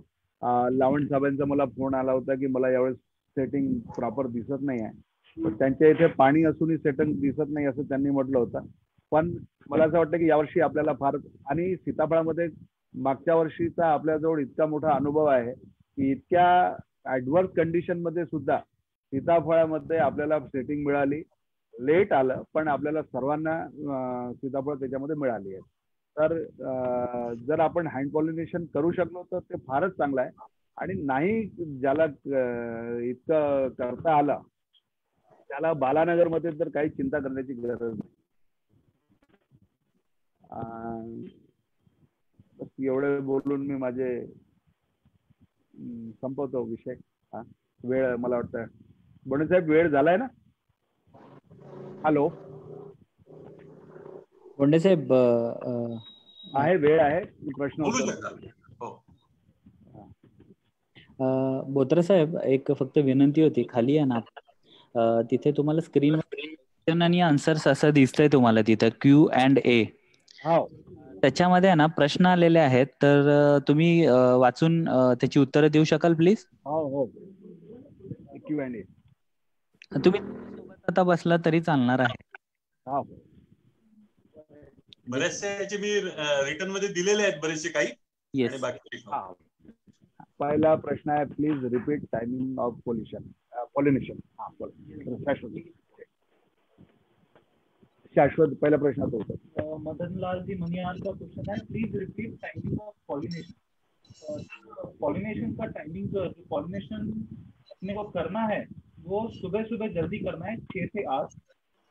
लावण साहेबांचा मला फोन आला होता की मला यावेळेस सेटिंग प्रॉपर दिसत नाही आहे. पण त्यांच्या इथे पाणी असूनही सेटिंग दिसत नाही असं त्यांनी म्हटलं होतं. पण मला असं वाटतं की यावर्षी आपल्याला फार, आणि सीताफळामध्ये मागच्या वर्षीचा आपल्याजवळ इतका मोठा अनुभव आहे की इतक्या ऍडव्हर्स कंडिशन मध्ये सुद्धा सीताफळामध्ये आपल्याला सेटिंग मिळाली. लेट आलं पण आपल्याला सर्वांना सीताफळ त्याच्यामध्ये मिळाली आहे. तर जर आपण हँड पॉलिनेशन करू शकलो तर ते फारच चांगलं आहे. आणि नाही ज्याला इतकं करता आलं त्याला बालानगरमध्ये तर काही चिंता करण्याची गरज नाही. एवढे बोलून मी माझे संपवतो विषय. वेळ मला वाटतं बंडू साहेब वेळ झालाय ना. हॅलो बोंडे साहेब आहे, वेळ आहे, प्रश्न बोलू उत्तर. शकता. बोत्रा साहेब एक फक्त विनंती होती. खाली आहे ना तिथे तुम्हाला स्क्रीनवर क्वेश्चन आणि आन्सर्स असं दिसतंय तुम्हाला तिथं Q&A. त्याच्यामध्ये आहे ना प्रश्न आलेले आहेत, तर तुम्ही वाचून त्याची उत्तरं देऊ शकाल प्लीज. हो Q&A. तुम्ही सोबत आता बसला तरी चालणार आहे. बरेचसे याचे मी रिटर्न मध्ये दिलेले आहेत बरेचसे काही. येस. आणि बाकी पहिला प्रश्न आहे, please repeat timing of pollination. शाश्वत पहिला प्रश्न होता. मदनलाल जी मनियार का क्वेश्चन है, please repeat timing of pollination. Pollination का टाइमिंग जो पॉलिनेशन अपने को करना है वो सुबह सुबह जल्दी करना है 6 से 8.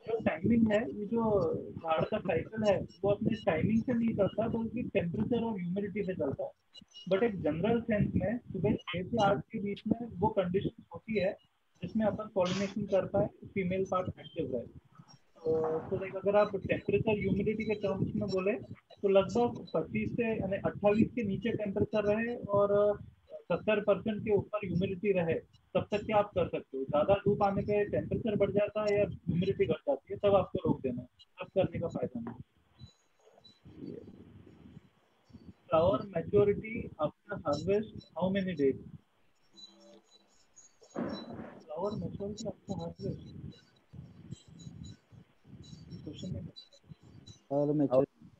जो टाइमिंग है, ये जो झाड़ का साइकिल है वो अपने टाइमिंग से नहीं चलता बल्कि टेम्परेचर और ह्यूमिडिटी से चलता है. बट एक जनरल सेंस में सुबह 6 से 8 के बीच में वो कंडीशन होती है जिसमें अपन पॉलिनेशन कर पाए, फीमेल पार्ट एक्टिव रहे. तो लाइक अगर आप टेम्परेचर ह्यूमिडिटी के टर्म्स में बोले तो लगभग 25 से 28 के नीचे टेम्परेचर रहे और 70% के ऊपर ह्यूमिडिटी रहे तब तक क्या आप कर सकते हो. ज्यादा धूप आने पे टेम्परेचर बढ़ जाता है या ह्यूमिडिटी घट जाती है, तब आपको रोक देना है, तब करने का फायदा नहीं. Flower maturity after harvest how many days. Flower maturity after harvest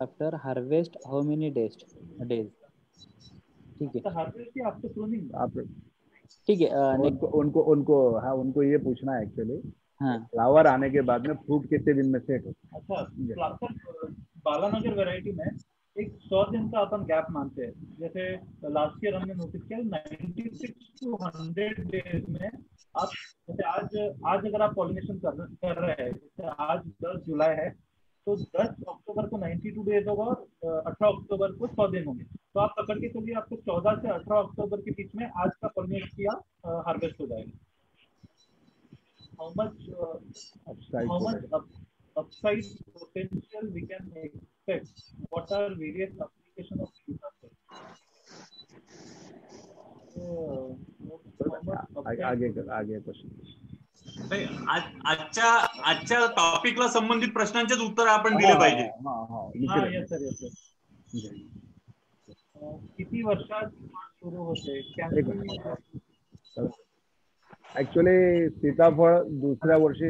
after harvest how many days. ठीक है, हार्वेस्ट या आफ्टर प्रूनिंग. ठीक है. उनको ये पूछना है एक्चुअली. हाँ, फ्लावर आने के बाद में फ्रूट कितने दिन में सेट होता है. अच्छा, बालानगर वैरायटी में एक 100 दिन का अपन गैप मानते हैं. जैसे लास्ट ईयर हमने नोटिस किया 96 to 100 डेज में आप, जैसे आज अगर आप पॉलिनेशन कर रहे हैं, जैसे आज 10 जुलाई है तो 10 अक्टूबर को 92 डेज होगा और 18 अक्टूबर को 100 दिन होंगे. तो आप पकड़ के चलिए आपको 14 से 18 अक्टूबर के बीच में आज का पॉलिनेट किया हार्वेस्ट हो जाएगा. How much upside potential we can expect. What are various application of Q-factor? आगे क्वेश्चन. आजच्या टॉपिकला संबंधित प्रश्नांचेच उत्तर आपण दिले पाहिजे. किती वर्षात सुरू होते? एक मिनिट. ऍक्च्युली सीताफळ दुसऱ्या वर्षी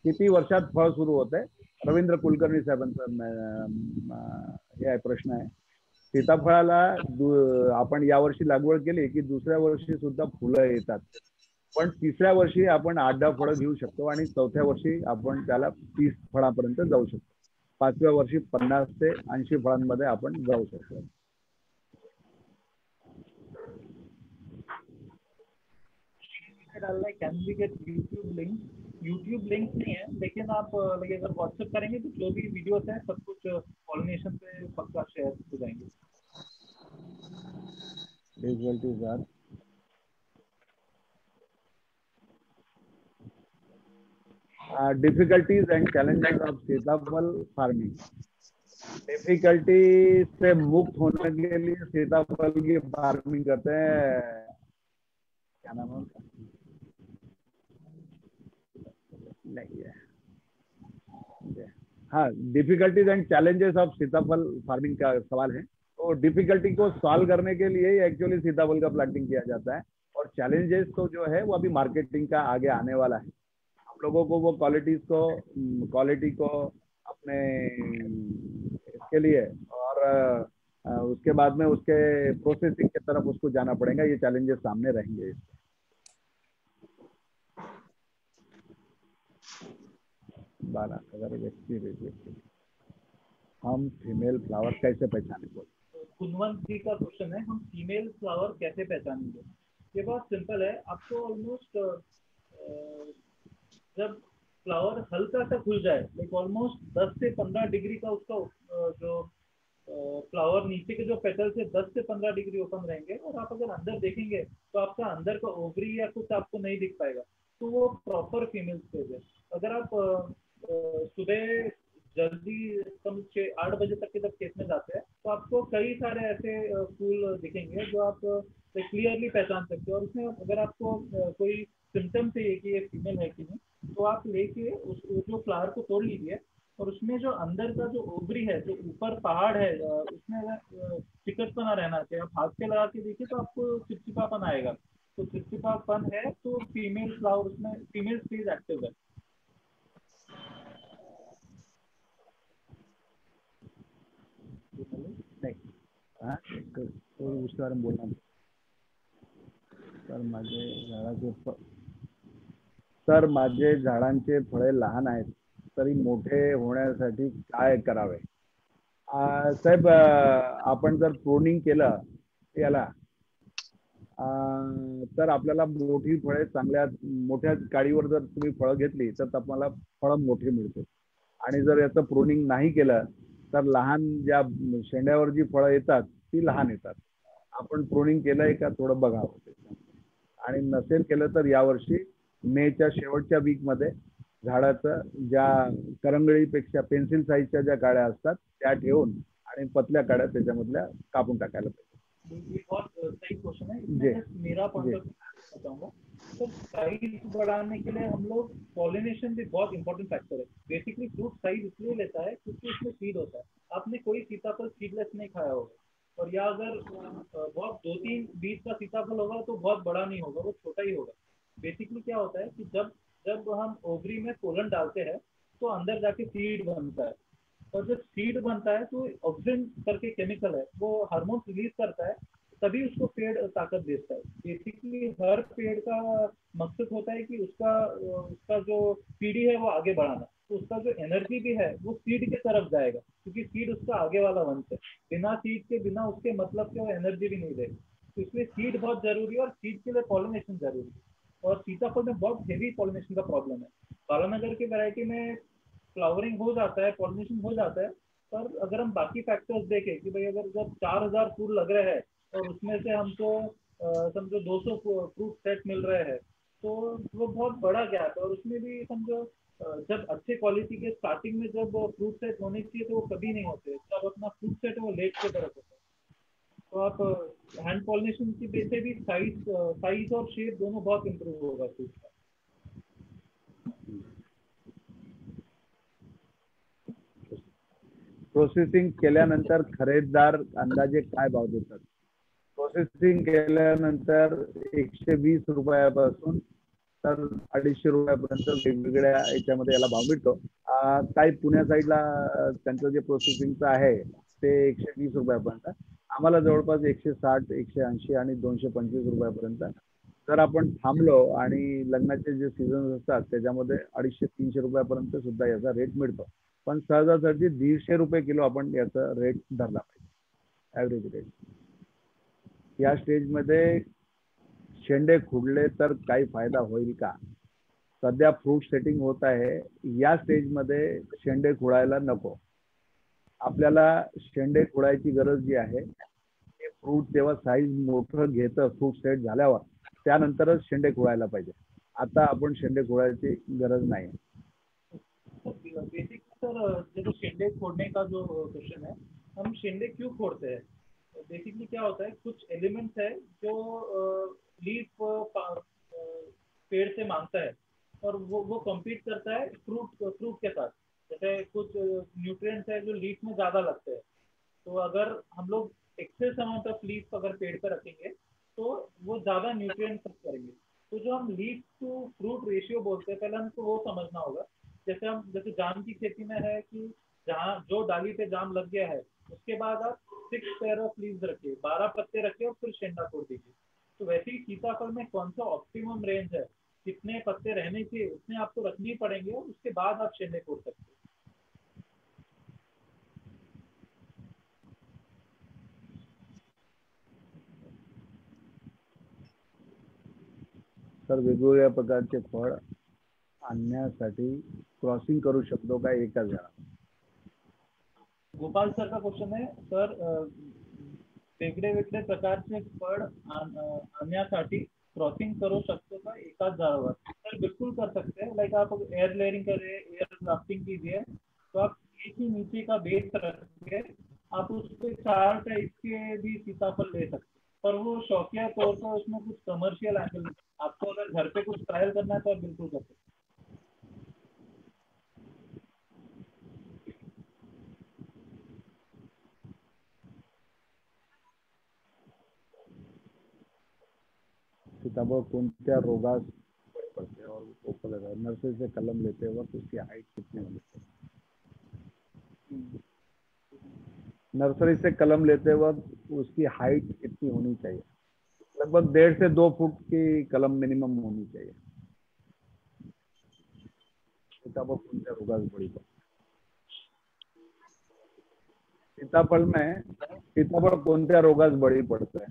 किती वर्षात फळ सुरू होते? रवींद्र कुलकर्णी साहेबांचा हे आहे, प्रश्न आहे. सीताफळाला आपण यावर्षी लागवड केली की दुसऱ्या वर्षी सुद्धा फुलं येतात, पण तिसऱ्या वर्षी आपण 8-10 फळं घेऊ शकतो आणि चौथ्या वर्षी आपण त्याला 30 फळापर्यंत जाऊ शकतो. 5व्या वर्षी 50 ते 80 फळांमध्ये आपण जाऊ शकतो. डालना है, can we get YouTube link? YouTube link नहीं है, लेकिन आप अगर व्हाट्सएप करेंगे तो जो भी वीडियोस हैं सब कुछ पॉलिनेशन पे पक्का शेयर हो जाएंगे. डिफिकल्टीज एंड चैलेंजेस ऑफ सीताफल फार्मिंग. डिफिकल्टी से मुक्त होने के लिए सीताफल की फार्मिंग करते हैं. क्या नाम है उसका? नहीं है. हाँ, डिफिकल्टीज एंड चैलेंजेस ऑफ सीताफल फार्मिंग का सवाल है. तो डिफिकल्टी को सॉल्व करने के लिए एक्चुअली सीताफल का प्लांटिंग किया जाता है, और चैलेंजेस तो जो है वो अभी मार्केटिंग का आगे आने वाला है. हम लोगों को वो क्वालिटी को अपने इसके लिए और उसके बाद में उसके प्रोसेसिंग की तरफ उसको जाना पड़ेगा. ये चैलेंजेस सामने रहेंगे. 12,000 व्यक्ति. हम फीमेल फ्लावर कैसे पहचानेंगे? कुंदवंत जी का क्वेश्चन है, हम फीमेल फ्लावर कैसे पहचानेंगे? ये बहुत सिंपल है. आपको ऑलमोस्ट जब फ्लावर हल्का सा खुल जाए, लाइक ऑलमोस्ट 10 से 15 डिग्री का उसका जो फ्लावर नीचे के जो पेटल से 10 से 15 डिग्री ओपन रहेंगे, और आप अगर अंदर देखेंगे तो आपका अंदर का ओवरी या कुछ आपको नहीं दिख पाएगा, तो वो प्रॉपर फीमेल स्टेज है. अगर आप सुबह जल्दी कम 6-8 बजे तक के जब खेत में जाते हैं तो आपको कई सारे ऐसे फूल दिखेंगे जो आप क्लियरली पहचान सकते हो. और उसमें अगर आपको कोई सिम्टम चाहिए कि ये फीमेल है कि नहीं, तो आप लेके उस जो फ्लावर को तोड़ लीजिए, और उसमें जो अंदर का जो ओवरी है, जो ऊपर पहाड़ है, उसमें चिकटपना रहना चाहिए. आप हाथ से लगा के देखिए तो आपको चिपचिपापन आएगा. तो चिपचिपापन है तो फीमेल फ्लावर, उसमें फीमेल स्टेज एक्टिव है. नहीं. उसके बारे में बोलना. माझे झाडांचे फळे लहान आहेत, तरी मोठे होण्यासाठी काय करावे? साहेब, आपण जर प्रूनिंग केलं याला तर आपल्याला मोठी फळे चांगल्या मोठ्या काडीवर जर तुम्ही फळं घेतली तर तुम्हाला फळं मोठी मिळतील. आणि जर याचं प्रूनिंग नाही केलं तर लहान ज्या शेंड्यावर जी फळं येतात ती लहान येतात. आपण प्रूनिंग केलंय का थोडं बघावं. आणि नसेल केलं तर यावर्षी मेच्या शेवटच्या वीकमध्ये झाडाचं ज्या करंगळीपेक्षा पेन्सिल साईजच्या ज्या काड्या असतात त्या ठेवून आणि पतल्या काड्या त्याच्यामधल्या कापून टाकायला पाहिजे. ये बहुत सही क्वेश्चन है. मेरा पॉइंट ऑफ व्यू बताऊंगा. तो साइज बढ़ाने के लिए हम लोग पॉलिनेशन भी बहुत इंपॉर्टेंट फैक्टर है. बेसिकली फ्रूट साइज इसलिए लेता है क्योंकि उसमें सीड होता है. आपने कोई सीताफल सीडलेस नहीं खाया होगा, और या अगर बहुत 2-3 बीज का सीताफल होगा तो बहुत बड़ा नहीं होगा, वो छोटा ही होगा. बेसिकली क्या होता है कि जब हम ओवरी में पोलन डालते हैं तो अंदर जाके सीड बनता है, और जब सीड बनता है तो ऑक्सीजन करके केमिकल है, वो हार्मोन रिलीज करता है, तभी उसको पेड़ ताकत देता है. बेसिकली हर पेड़ का मकसद होता है कि उसका जो पीढ़ी है वो आगे बढ़ाना. तो उसका जो एनर्जी भी है वो सीड की तरफ जाएगा, क्योंकि सीड उसका आगे वाला वंश है. बिना सीड के, बिना उसके मतलब के वो एनर्जी भी नहीं देगा. तो इसलिए सीड बहुत जरूरी है, और सीड के लिए पॉलिनेशन जरूरी है. और सीताफल में बहुत हेवी पॉलिनेशन का प्रॉब्लम है. बालानगर की वैरायटी में फ्लावरिंग हो जाता है, पॉलिनेशन हो जाता है, पर अगर हम बाकी फैक्टर्स देखें कि भाई अगर जब 4000 फूल लग रहे हैं और उसमें से हमको समझो 200 फ्रूट सेट मिल रहे हैं, तो वो बहुत बड़ा गैप है. और उसमें भी समझो जब अच्छे क्वालिटी के स्टार्टिंग में जब फ्रूट सेट होने चाहिए तो वो कभी नहीं होते. जब अपना फ्रूट सेट वो लेट की तरफ होता है. तो आप हैंड पॉलिनेशन की बेस से भी साइज और शेप दोनों बहुत इम्प्रूव होगा फ्रूट का. प्रोसेसिंग केल्यानंतर खरेदीदार अंदाजे काय भाव देतात? प्रोसेसिंग केल्यानंतर 120 रुपयापासून तर 250 रुपयापर्यंत वेगवेगळ्या याच्यामध्ये याला भाव मिळतो. काही पुण्या साईडला त्यांचं जे प्रोसेसिंगचं आहे ते 120 रुपयापर्यंत, आम्हाला जवळपास 160, 180 आणि 225 रुपयापर्यंत. जर आपण थांबलो आणि लग्नाचे जे सीझन असतात त्याच्यामध्ये 250-300 रुपयापर्यंत सुद्धा याचा रेट मिळतो. पण सहजासहजी 150 रुपये किलो आपण याचा रेट धरला पाहिजे, ऍव्हरेज रेट. या स्टेजमध्ये शेंडे खुडले तर काही फायदा होईल का? सध्या फ्रूट सेटिंग होत आहे, या स्टेजमध्ये शेंडे खुडायला नको. आपल्याला शेंडे खुडायची गरज जी आहे ते फ्रूट तेव्हा साईज मोठं घेतं फ्रूट सेट झाल्यावर, त्यानंतरच शेंडे खुडायला पाहिजे. आता आपण शेंडे खुडायची गरज नाही. बेसिक सर, जो शेंडे खोदने का जो क्वेश्चन है, हम शेंडे क्यों खोदते हैं? बेसिकली क्या होता है, कुछ एलिमेंट्स है जो लीफ पेड़ से मांगता है और वो कम्पीट करता है फ्रूट के साथ. जैसे कुछ न्यूट्रिएंट्स है जो लीफ में ज्यादा लगते हैं, तो अगर हम लोग एक्सेस अमाउंट ऑफ लीफ अगर पेड़ पर रखेंगे तो वो ज्यादा न्यूट्रिएंट्स करेंगे. तो जो हम लीफ टू फ्रूट रेशियो बोलते हैं, पहले हमको वो समझना होगा. जैसे जाम की खेती में है कि जहाँ जो डाली पे जाम लग गया है उसके बाद आप 6 पेयर ऑफ लीव्स रखिए, 12 पत्ते रखिए और फिर शेंडा तोड़ दीजिए. तो वैसे ही सीताफल में कौन सा ऑप्टिमम रेंज है, कितने पत्ते रहने चाहिए, उतने आपको रखने पड़ेंगे और उसके बाद आप शेंडे तोड़ सकते हैं. तर वेगवेगळ्या प्रकारचे फळ आणण्यासाठी क्रॉसिंग करू शकतो का एकाच झाडात? गोपाल सर का क्वेश्चन है, सर वेगळे वेगळे प्रकारचे फळ आणण्यासाठी क्रॉसिंग करू शकतो का एकाच झाडावर? सर बिल्कुल कर सकते हैं. लाइक आप एयर लेयरिंग करें, एयर ग्राफ्टिंग कीजिए, तो आप एक ही नीचे का बेस रखिए, आप उस पे 4 टाइप के भी सीताफल ले सकते हैं. पर वो शौकिया तौर पर उसमें कुछ कमर्शियल एंगल, आपको अगर घर पे कुछ ट्रायल करना है तो आप बिल्कुल कर सकते हैं. सीताफळ कोणत्या रोगास बळी पड़ते हैं और वो फलेगा? नर्सरी से कलम लेते वक्त उसकी हाइट कितनी होनी चाहिए? नर्सरी से कलम लेते वक्त उसकी हाइट कितनी होनी चाहिए? लगभग 1.5 से 2 फुट की कलम मिनिमम होनी चाहिए. सीताफळ कोणत्या रोगास बळी पड़ते? सीताफळ कोणत्या रोगास बळी पड़ता है?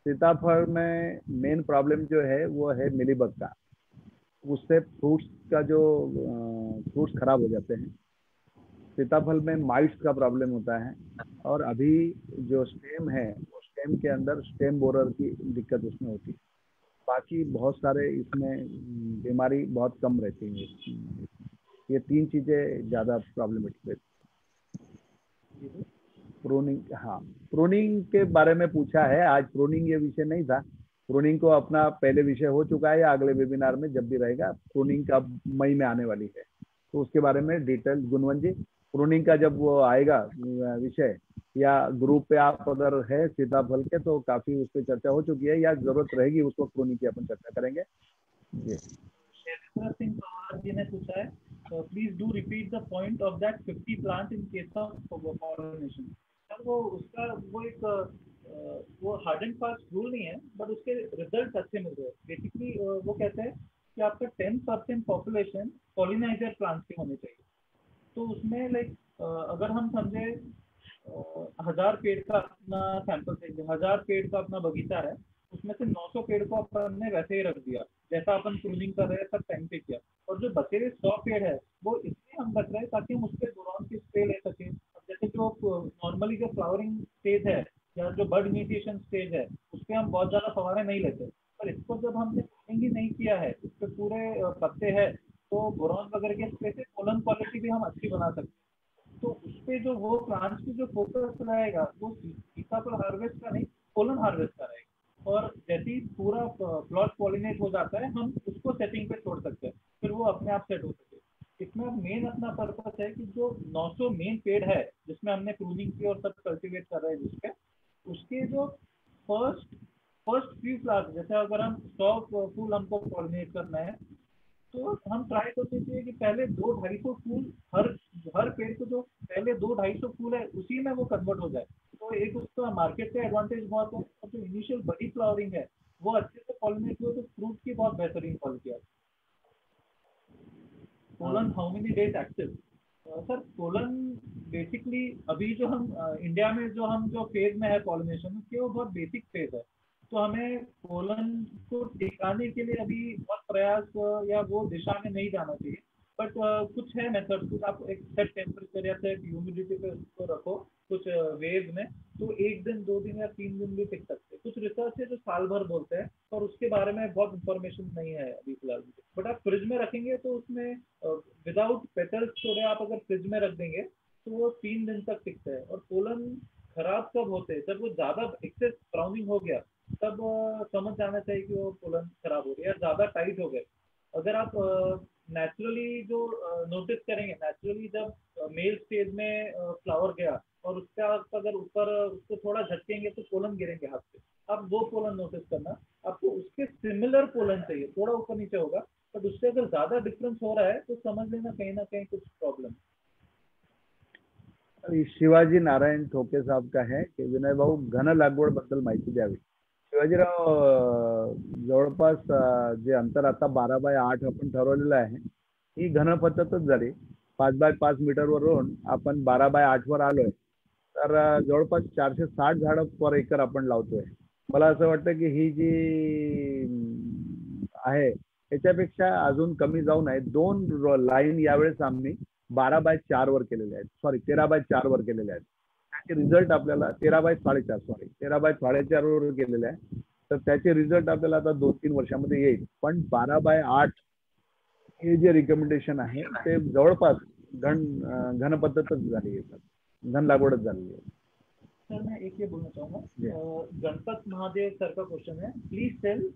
सीताफल में मेन प्रॉब्लम जो है वो है मिलीबग का. उससे फ्रूट्स खराब हो जाते हैं. सीताफल में माइट्स का प्रॉब्लम होता है और अभी जो स्टेम है वो स्टेम के अंदर स्टेम बोरर की दिक्कत उसमें होती है. बाकी बहुत सारे इसमें बीमारी बहुत कम रहती है. ये 3 चीजें ज्यादा प्रॉब्लमेटिक रहती है. प्रूनिंग, हाँ, प्रूनिंग के बारे में पूछा है. आज प्रूनिंग ये विषय नहीं था. प्रूनिंग को अपना पहले विषय हो चुका है, या अगले वेबिनार में जब भी रहेगा. प्रूनिंग का मई में आने वाली है, तो उसके बारे में डिटेल गुणवंत जी, प्रूनिंग का जब वो आएगा विषय, या ग्रुप पे आप अगर है सीताफल के तो काफी उस पर चर्चा हो चुकी है, या जरूरत रहेगी उसको प्रूनिंग की अपन चर्चा करेंगे. जी शेखर सिंह पवार जी ने पूछा है, please do repeat the point of that 50 plant in case of pollination. Sir वो उसका वो हार्ड एंड फास्ट रूल नहीं है, बट उसके रिजल्ट अच्छे मिल रहे हैं. बेसिकली वो कहते हैं कि आपका 10% पॉपुलेशन पॉलिनाइजर प्लांट्स के होने चाहिए. तो उसमें लाइक अगर हम समझे 1000 पेड़ का अपना सैंपल चाहिए, 1000 पेड़ का अपना बगीचा है, उसमें से 900 पेड़ को अपन ने वैसे ही रख दिया जैसा अपन प्रूनिंग कर रहे हैं सब टाइम पे किया, और जो बचे हुए 100 पेड़ है वो इसलिए हम रख रहे हैं ताकि हम उस पर बोरॉन की स्प्रे ले सके. जैसे जो नॉर्मली जो फ्लावरिंग स्टेज है या जो बड इनिशिएशन स्टेज है उस पर हम बहुत ज्यादा फवारे नहीं लेते, पर इसको जब हमने प्रूनिंग ही नहीं किया है, इस पे पूरे पत्ते है, तो बोरॉन वगैरह के स्प्रे से पोलन क्वालिटी भी हम अच्छी बना सकते हैं. तो उस पे जो वो प्लांट्स की जो फोकस रहेगा वो सीताफल हार्वेस्ट का नहीं, पोलन हार्वेस्ट का रहेगा. और जैसे ही पूरा प्लॉट पॉलिनेट हो जाता है हम उसको सेटिंग पे छोड़ सकते हैं, फिर वो अपने आप सेट हो सके. इसमें मेन अपना पर्पस है कि जो 900 मेन पेड़ है जिसमें हमने प्रूनिंग की और सब कल्टीवेट कर रहे हैं जिसके उसके जो फर्स्ट फर्स्ट फ्यू फ्लावर्स, जैसे अगर हम 100 फूल हमको पॉलिनेट करना है तो हम ट्राई करते चाहिए कि पहले 200-250 फूल हर हर पेड़ को जो पहले 200-250 फूल है उसी में वो कन्वर्ट हो जाए। तो एक उसका मार्केट का एडवांटेज बहुत है और जो इनिशियल बड़ी फ्लावरिंग है वो अच्छे से पॉलिनेट हुए तो फ्रूट की बहुत बेहतरीन क्वालिटी है। Pollen how many days active? Sir pollen basically अभी जो हम इंडिया में जो फेज में है पॉलिनेशन के वो बहुत बेसिक फेज है। तो हमें पोलन को टिकाने के लिए अभी बहुत प्रयास या वो दिशा में नहीं जाना चाहिए। बट कुछ है मेथड, कुछ आप एक सेट टेम्परेचर या सेट ह्यूमिडिटी पे उसको रखो कुछ वेव में, तो 1 दिन 2 दिन या 3 दिन भी टिक सकते हैं। कुछ रिसर्च है जो साल भर बोलते हैं और उसके बारे में बहुत इंफॉर्मेशन नहीं है अभी फिलहाल। बट आप फ्रिज में रखेंगे तो उसमें विदाउट पेटल्स छोड़े आप अगर फ्रिज में रख देंगे तो वो 3 दिन तक टिकता है। और पोलन खराब कब होते हैं? जब वो ज्यादा एक्सेस ब्राउनिंग हो गया तब समझ जाना चाहिए कि वो पोलन खराब हो गया या ज्यादा टाइट हो गए। अगर आप नेचुरली जो नोटिस करेंगे, नेचुरली जब मेल स्टेज में फ्लावर गया और उसका अगर ऊपर उसको थोड़ा झटकेंगे तो पोलन गिरेंगे हाथ से, आप वो पोलन नोटिस करना। आपको उसके सिमिलर पोलन चाहिए, थोड़ा ऊपर नीचे होगा बट उससे अगर ज्यादा डिफरेंस हो रहा है तो समझ लेना कहीं ना कहीं कुछ प्रॉब्लम। शिवाजी नारायण ठोके साहेब का है की विनय भाऊ घन लागवड बद्दल माहिती द्यावी. शिवाजीराव, जवळपास जे अंतर आता 12x8 आपण ठरवलेलं आहे ही घन पद्धतच झाली. 5x5 मीटरवरून आपण 12x8 वर आलोय. तर जवळपास 460 झाडं पर एकर आपण लावतोय. मला असं वाटतं की ही जी आहे याच्यापेक्षा अजून कमी जाऊ नये. 2 लाईन यावेळेस आम्ही 12x4 वर केलेले आहेत, सॉरी 13x4 वर केलेले आहेत. त्याचे रिझल्ट आपल्याला 13x4 वर केलेले आहे. तर त्याचे रिझल्ट आपल्याला आता 2-3 वर्षामध्ये येईल. पण 12x8 हे जे रिकमेंडेशन आहे ते जवळपास घन पद्धतच झाली आहे, घन लागवडच झाली आहे. सर मैं एक ये बोलना चाहूंगा, गणपत महादेव सर का क्वेश्चन है, please tell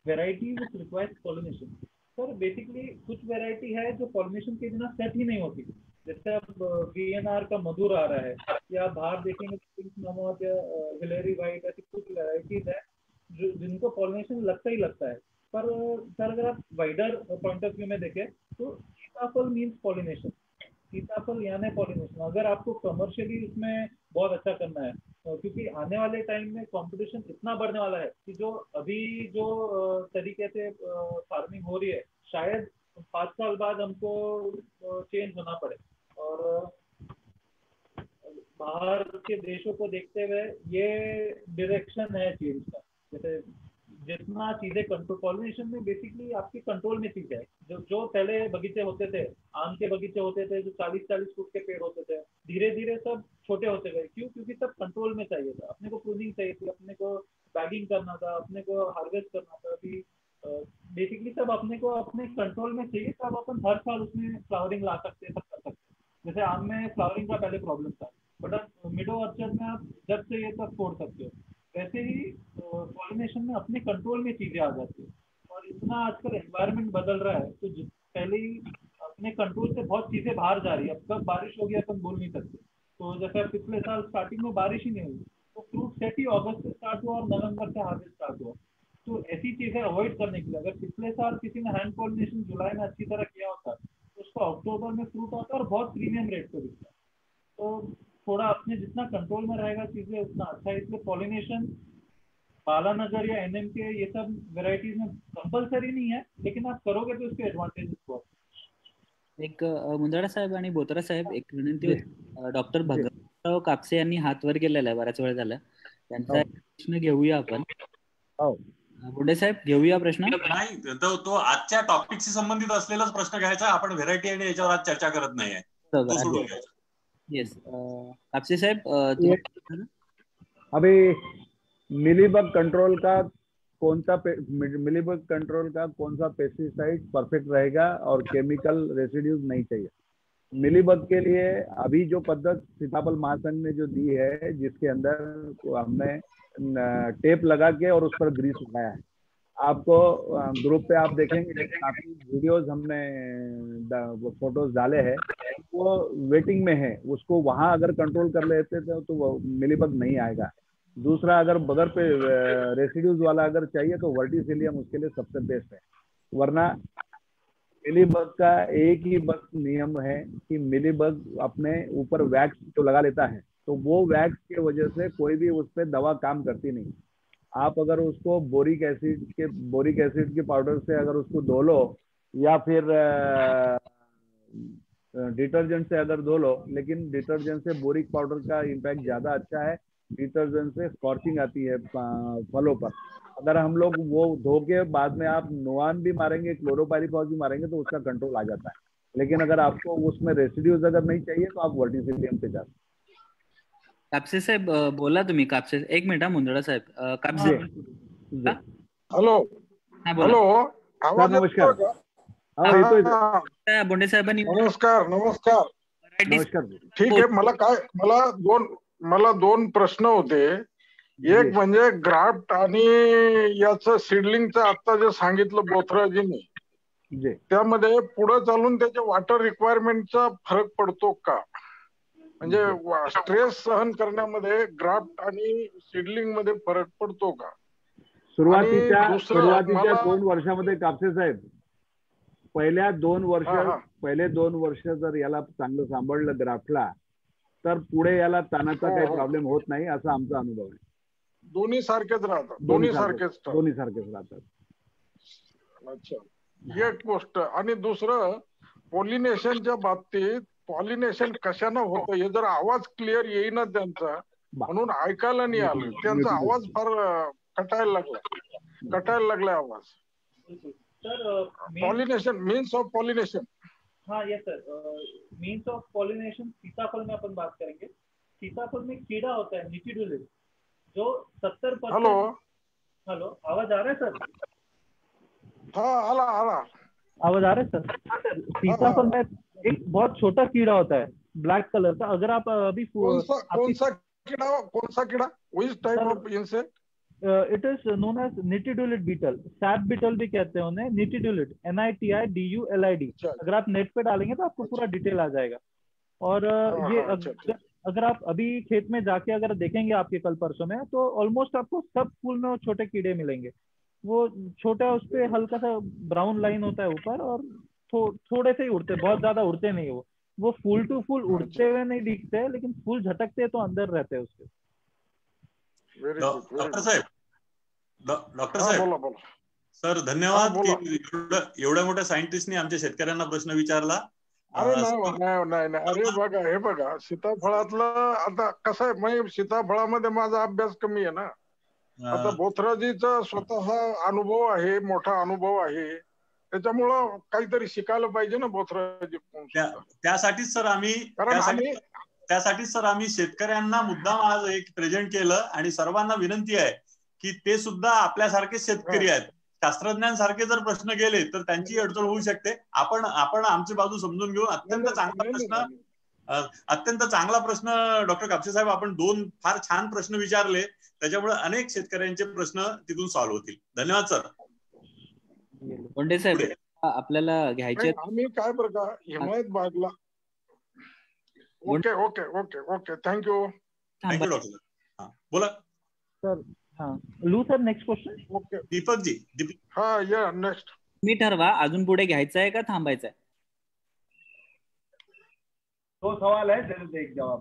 variety which requires pollination. Sir basically कुछ वेराइटी है जो पॉलिनेशन के बिना सेट ही नहीं होती, जैसे अब VNR का मधुर आ रहा है या बाहर देखेंगे पिंक नमक या हिलेरी व्हाइट, ऐसी कुछ वेराइटीज है जो जिनको पॉलिनेशन लगता ही लगता है। पर सर अगर आप वाइडर पॉइंट ऑफ व्यू में देखें तो सीताफल मीन्स पॉलिनेशन, सीताफल यानी पॉलिनेशन। अगर आपको कमर्शियली उसमें बहुत अच्छा करना है क्योंकि आने वाले टाइम में कंपटीशन इतना बढ़ने वाला है कि जो अभी जो तरीके से फार्मिंग हो रही है शायद 5 साल बाद हमको चेंज होना पड़े। और बाहर के देशों को देखते हुए ये डायरेक्शन है चेंज का। जैसे जितना चीजें कंट्रोल, पॉलिनेशन में बेसिकली आपके कंट्रोल में चीजें है। जो पहले बगीचे होते थे, आम के बगीचे होते थे जो 40-40 फुट के पेड़ होते थे, धीरे धीरे सब छोटे होते गए। क्यों? क्योंकि सब कंट्रोल में चाहिए था, अपने को प्रूनिंग चाहिए थी, अपने को बैगिंग करना था, अपने को हार्वेस्ट करना था। अभी बेसिकली सब अपने को अपने कंट्रोल में चाहिए, तब अपन हर साल उसमें फ्लावरिंग ला सकते, सब कर सकते। जैसे आम में फ्लावरिंग का पहले प्रॉब्लम था, बट अब मिडो ऑर्चर्ड में आप जब से ये सब छोड़ सकते हो। वैसे ही पॉलिनेशन में अपने कंट्रोल में चीजें आ जाती है। और इतना आजकल एनवायरनमेंट बदल रहा है तो पहले ही अपने कंट्रोल से बहुत चीजें बाहर जा रही है। अब कब बारिश होगी अपन बोल नहीं सकते। तो जैसे पिछले साल स्टार्टिंग में बारिश ही नहीं हुई तो फ्रूट सेट ही अगस्त से स्टार्ट हुआ और नवंबर से हार्वेस्ट स्टार्ट हुआ। तो ऐसी चीजें अवॉइड करने के लिए अगर पिछले साल किसी ने हैंड पॉलिनेशन जुलाई में अच्छी तरह किया होता तो उसको अक्टूबर में फ्रूट आता और बहुत प्रीमियम रेट पे बिकता। तो थोड़ा अपने जितना कंट्रोल में रहेगा चीजें उतना अच्छा है। इसलिए पॉलिनेशन बालानगर या NMK ये सब वेराइटीज में कंपल्सरी नहीं है, लेकिन आप करोगे तो उसके एडवांटेजेस बहुत। एक मुंदडा साहेब आणि बोत्रा साहेब एक विनंती होती, डॉक्टर भगतराव कापसे यांनी हात वर केलेला आहे बराच वेळ झाला, त्यांचा एक प्रश्न घेऊया आपण। बोंडे साहेब घेऊया प्रश्न। नाही तो आजच्या टॉपिकशी संबंधित असलेलाच प्रश्न घ्यायचा, आपण व्हेरायटी आणि याच्यावर आज चर्चा करत नाहीये, तो सोडून घ्यायचा। येस कापसे साहेब, अभी मिलीबग कंट्रोल का कौन सा पेस्टिसाइड परफेक्ट रहेगा और केमिकल रेसिड्यूज नहीं चाहिए। मिलीबग के लिए अभी जो पद्धत सीताफल महासंघ ने जो दी है जिसके अंदर हमने टेप लगा के और उस पर ग्रीस लगाया है, आपको ग्रुप पे आप देखेंगे काफी वीडियोस हमने फोटोज डाले हैं, वो वेटिंग में है, उसको वहां अगर कंट्रोल कर लेते तो वो मिलीबग नहीं आएगा। दूसरा, अगर बगर पे रेसिड्यूज वाला अगर चाहिए तो वर्टिसिलियम उसके लिए सबसे बेस्ट है। वरना मिलीबग का एक ही बस नियम है कि मिलीबग अपने ऊपर वैक्स जो लगा लेता है, तो वो वैक्स की वजह से कोई भी उस पर दवा काम करती नहीं। आप अगर उसको बोरिक एसिड के पाउडर से अगर उसको धो लो, या फिर डिटर्जेंट से अगर धो लो, लेकिन डिटर्जेंट से बोरिक पाउडर का इम्पैक्ट ज्यादा अच्छा है। डिटर्जेंट से स्कॉर्चिंग आती है फलों पर। अगर हम लोग वो धो के बाद में आप नोआन भी मारेंगे, क्लोरोपाइरीफॉस भी मारेंगे, तो उसका कंट्रोल आ जाता है। लेकिन अगर आपको उसमें रेसिड्यूज अगर नहीं चाहिए तो आप वर्टिसिलियम पे जाते कापसे साहेब बोला तुम्ही कापसे, एक मिनिट हा मुंदडा साहेब, कापसे हैं। जी हॅलो हा बोला. हॅलो, सर आवाज नमस्कार. येतोय का? हो येतोय. हा, बोंडे साहेबांनी नमस्कार नमस्कार. नमस्कार. ठीक आहे. मला दोन प्रश्न होते. एक म्हणजे ग्राफ्ट आणि याचं सीडलिंगचं आता जे सांगितलं बोथराजींनी, जी त्यामध्ये पुढे चालून त्याच्या वॉटर रिक्वायरमेंटचा फरक पडतो का? म्हणजे स्ट्रेस सहन करण्यामध्ये ग्राफ्ट आणि सीडलिंग मध्ये फरक पडतो का? सुरुवातीच्या आणि दुसरं मला 2 वर्षामध्ये कापसे साहेब, पहिल्या 2 वर्ष हा, हा. पहिले 2 वर्ष जर याला चांगलं सांभाळलं ग्राफ्टला, तर पुढे याला ताणाचा हो, काही हो. प्रॉब्लेम होत नाही, असा आमचा अनुभव आहे. दोन्ही सारखेच राहतात. दोन्ही सारखेच राहतात. अच्छा, एक गोष्ट. आणि दुसरं, पॉलिनेशनच्या बाबतीत पॉलिनेशन कशानं होतं हे जर आवाज क्लिअर येईना त्यांचा, म्हणून ऐकायला नाही आलं. त्यांचा आवाज फार कटायला लागलाय आवाज. Sir pollination, means of pollination. हाँ yes sir, means of pollination सीताफल में अपन बात करेंगे। सीताफल में कीड़ा होता है निटिडुलिस, जो 70%। हेलो, आवाज आ रहा है सर? हाँ, आला आवाज आ रहा है सर? सीताफल में एक बहुत छोटा कीड़ा होता है ब्लैक कलर का। अगर आप अभी कौन सा कीड़ा? Which type of insect? It is known as nitidulid beetle, sap beetle भी कहते हैं उन्हें, निटिडुलिट, NITIDULID। अगर आप नेट पे डालेंगे तो आपको पूरा डिटेल आ जाएगा। और ये अगर आप अभी खेत में जाके अगर देखेंगे आपके कल परसों में, तो ऑलमोस्ट आपको सब फूल में वो छोटे कीड़े मिलेंगे। वो छोटा, उस पर हल्का सा ब्राउन लाइन होता है ऊपर, और थोड़े से ही उड़ते, बहुत ज्यादा उड़ते नहीं। वो फूल टू फूल उड़ते हुए नहीं दिखते हैं, लेकिन फूल झटकते तो अंदर रहते हैं उसके। डॉक्टर साहेब, बोला. सर धन्यवाद की एवढ्या मोठ्या सायंटिस्टनी आमच्या शेतकऱ्यांना प्रश्न विचारला. अरे नाही. अरे हे बघा, सीताफळातलं आता कसं आहे, म्हणजे सीताफळामध्ये माझा अभ्यास कमी आहे ना. आता बोथराजीचा स्वतः अनुभव आहे, मोठा अनुभव आहे, त्याच्यामुळं काहीतरी शिकायला पाहिजे ना बोथराजी. त्यासाठीच सर आम्ही शेतकऱ्यांना मुद्दाम आज एक प्रेझेंट केलं, आणि सर्वांना विनंती आहे की ते सुद्धा आपल्यासारखे शेतकरी आहेत. शास्त्रज्ञांसारखे जर प्रश्न गेले तर त्यांची अडचण होऊ शकते. आपण आमची बाजू समजून घेऊन अत्यंत चांगला प्रश्न डॉक्टर कापसे साहेब, आपण 2 फार छान प्रश्न विचारले, त्याच्यामुळे अनेक शेतकऱ्यांचे प्रश्न तिथून सॉल्व्ह होतील. धन्यवाद सर. बोंडे साहेब आपल्याला घ्यायचे आम्ही काय बरं का, हिमायत बागला. Okay thank you doctor. बोला सर. हाँ, लू sir next question. Okay Deepak ji. हाँ या नेक्स्ट. मी ठरवा अजून पुढे घ्यायचं आहे का थांबायचं आहे. 2 सवाल आहे, त्याचे एक जवाब.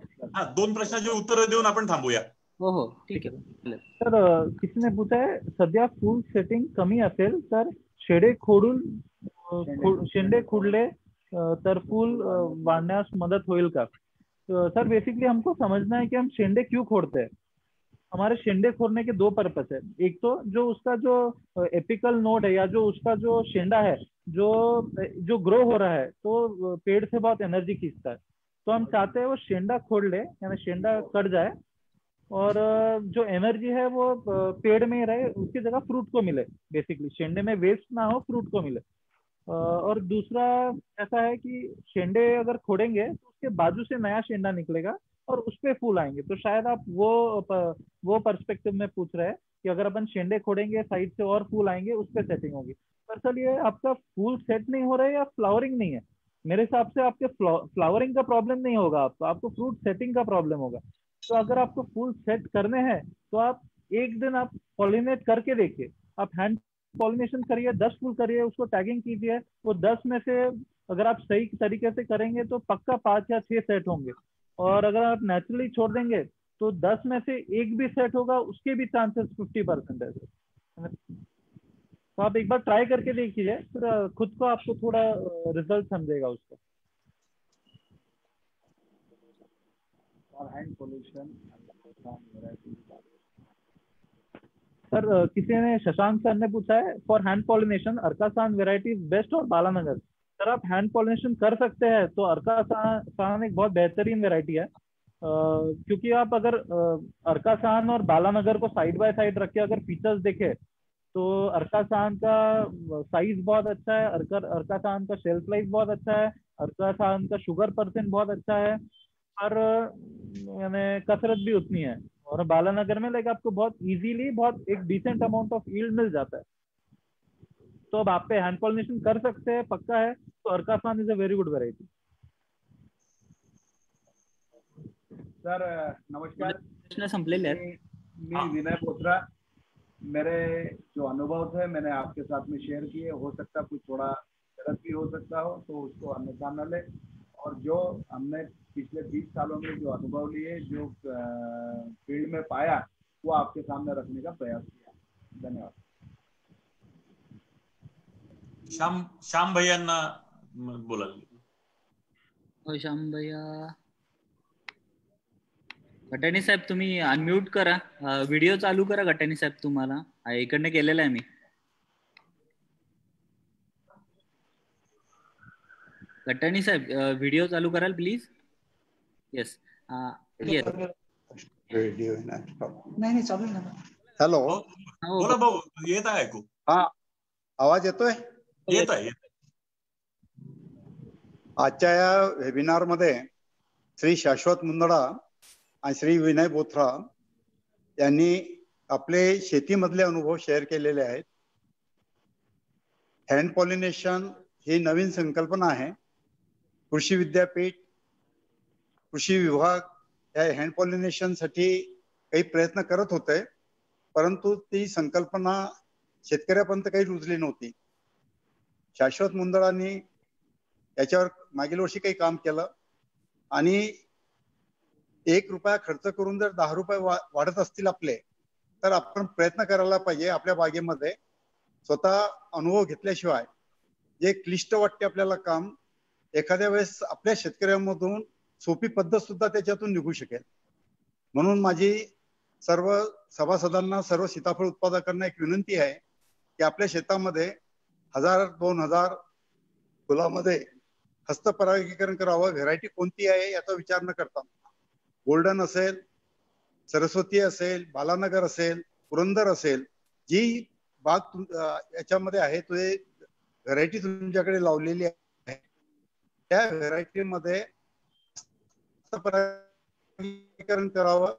2 प्रश्नाची उत्तर देऊन आपण थांबूया. हो ठीक आहे. सर किसी ने पूछा है, सध्या फूल सेटिंग कमी असेल तर शेंडे खुडले तर फूल वाढण्यास मदत होईल का? तो सर बेसिकली हमको समझना है कि हम शेंडे क्यों खोदते हैं। हमारे शेंडे खोदने के 2 पर्पस है। एक तो जो उसका जो एपिकल नोड है, या जो उसका जो शेंडा है जो ग्रो हो रहा है, तो पेड़ से बहुत एनर्जी खींचता है। तो हम चाहते हैं वो शेंडा खोद ले, यानी शेंडा कट जाए, और जो एनर्जी है वो पेड़ में रहे, उसकी जगह फ्रूट को मिले। बेसिकली शेंडे में वेस्ट ना हो, फ्रूट को मिले। और दूसरा ऐसा है कि शेंडे अगर खोदेंगे तो उसके बाजू से नया शेंडा निकलेगा और उस पे फूल आएंगे। तो शायद आप वो पर्सपेक्टिव में पूछ रहे हैं कि अगर अपन शेंडे खोदेंगे साइड से और फूल आएंगे उस पर सेटिंग होगी। दरअसल ये आपका फूल सेट नहीं हो रहा है या फ्लावरिंग नहीं है। मेरे हिसाब से आपके फ्लावरिंग का प्रॉब्लम नहीं होगा, आपको फ्रूट सेटिंग का प्रॉब्लम होगा। तो अगर आपको फूल सेट करने हैं तो आप एक दिन आप पॉलिनेट करके देखिए, आप हैंड पॉलिनेशन करिए, 10 फूल करिए, उसको टैगिंग कीजिए, वो 10 में से अगर आप सही तरीके से करेंगे तो पक्का 5 या 6 सेट होंगे। और अगर आप नेचुरली छोड़ देंगे तो 10 में से एक भी सेट होगा, उसके भी चांसेस 50% है। तो आप एक बार ट्राई करके देखिए, फिर खुद को आपको थोड़ा रिजल्ट समझेगा उसका। और हैंड पॉल्यूशन सर किसी ने, शशांक सर ने पूछा है for hand pollination Arkasahan variety best और बालानगर। सर आप हैंड पॉलिनेशन कर सकते हैं तो अर्कासान एक बहुत बेहतरीन वेराइटी है, क्योंकि आप अगर अर्कासान और बालानगर को साइड बाय साइड रख के अगर फीचर्स देखें तो अर्कासान का साइज बहुत अच्छा है, अर्कासान का शेल्फ लाइफ बहुत अच्छा है, अर्कासान का शुगर परसेंट बहुत अच्छा है, और यानी कसरत भी उतनी है। और बालानगर में लाइक आपको बहुत इजीली बहुत एक डिसेंट अमाउंट ऑफ यील्ड मिल जाता है। तो अब आप पे हैंड पॉलिनेशन कर सकते हैं, पक्का है, तो Arkasahan is a very good variety. Sir नमस्कार, प्रश्न संपलेले आहेत. मी विनय बोथरा. मेरे जो अनुभव थे मैंने आपके साथ में शेयर किए, हो सकता कुछ थोड़ा गलत भी हो सकता हो तो उसको अन्यथा न ले। और जो हमने पिछले 20 सालों में जो अनुभव लिए, जो फील्ड में पाया, वो आपके सामने रखने का प्रयास किया। धन्यवाद. श्याम भैयांना बोलाल. हो श्याम भैया. गटाणी साहेब तुम्ही अनम्यूट करा, व्हिडिओ चालू करा. गटाणी साहेब तुम्हाला इकडनं केलेला आहे मी. गटाणी साहेब व्हिडिओ चालू कराल प्लीज. Yes yes. रेडिओ नाही चालू ना. हॅलो, बोला भाऊ, येत आहे ऐकू. हा आवाज येतोय. येत आहे. आजच्या या वेबिनार मध्ये श्री शाश्वत मुंदडा आणि श्री विनय बोथरा यांनी आपले शेतीमधले अनुभव शेअर केलेले आहेत. हँड पॉलिनेशन ही नवीन संकल्पना आहे. कृषी विद्यापीठ, कृषी विभाग या हँड पॉलिनेशन साठी काही प्रयत्न करत होते, परंतु ती संकल्पना शेतकऱ्यापर्यंत काही रुजली नव्हती. शाश्वत मुंदडांनी याच्यावर मागील वर्षी काही काम केलं आणि 1 रुपया खर्च करून जर 10 रुपये वाढत असतील आपले, तर आपण प्रयत्न करायला पाहिजे आपल्या बागेमध्ये स्वतः अनुभव घेतल्याशिवाय. जे क्लिष्ट वाटते आपल्याला काम, एखाद्या वेळेस आपल्या शेतकऱ्यांमधून सोपी पद्धत सुद्धा त्याच्यातून निघू शकेल. म्हणून माझी सर्व सभासदांना, सर्व सीताफळ उत्पादकांना एक विनंती आहे की आपल्या शेतामध्ये 1000-2000 फुलामध्ये हस्तपरागीकरण करावं. व्हेरायटी कोणती आहे याचा विचार न करता, गोल्डन असेल, सरस्वती असेल, बालानगर असेल, पुरंदर असेल, जी बाग याच्यामध्ये आहे तो व्हेरायटी तुमच्याकडे लावलेली आहे, त्या व्हेरायटी मध्ये हस्तपरागीकरण करावं.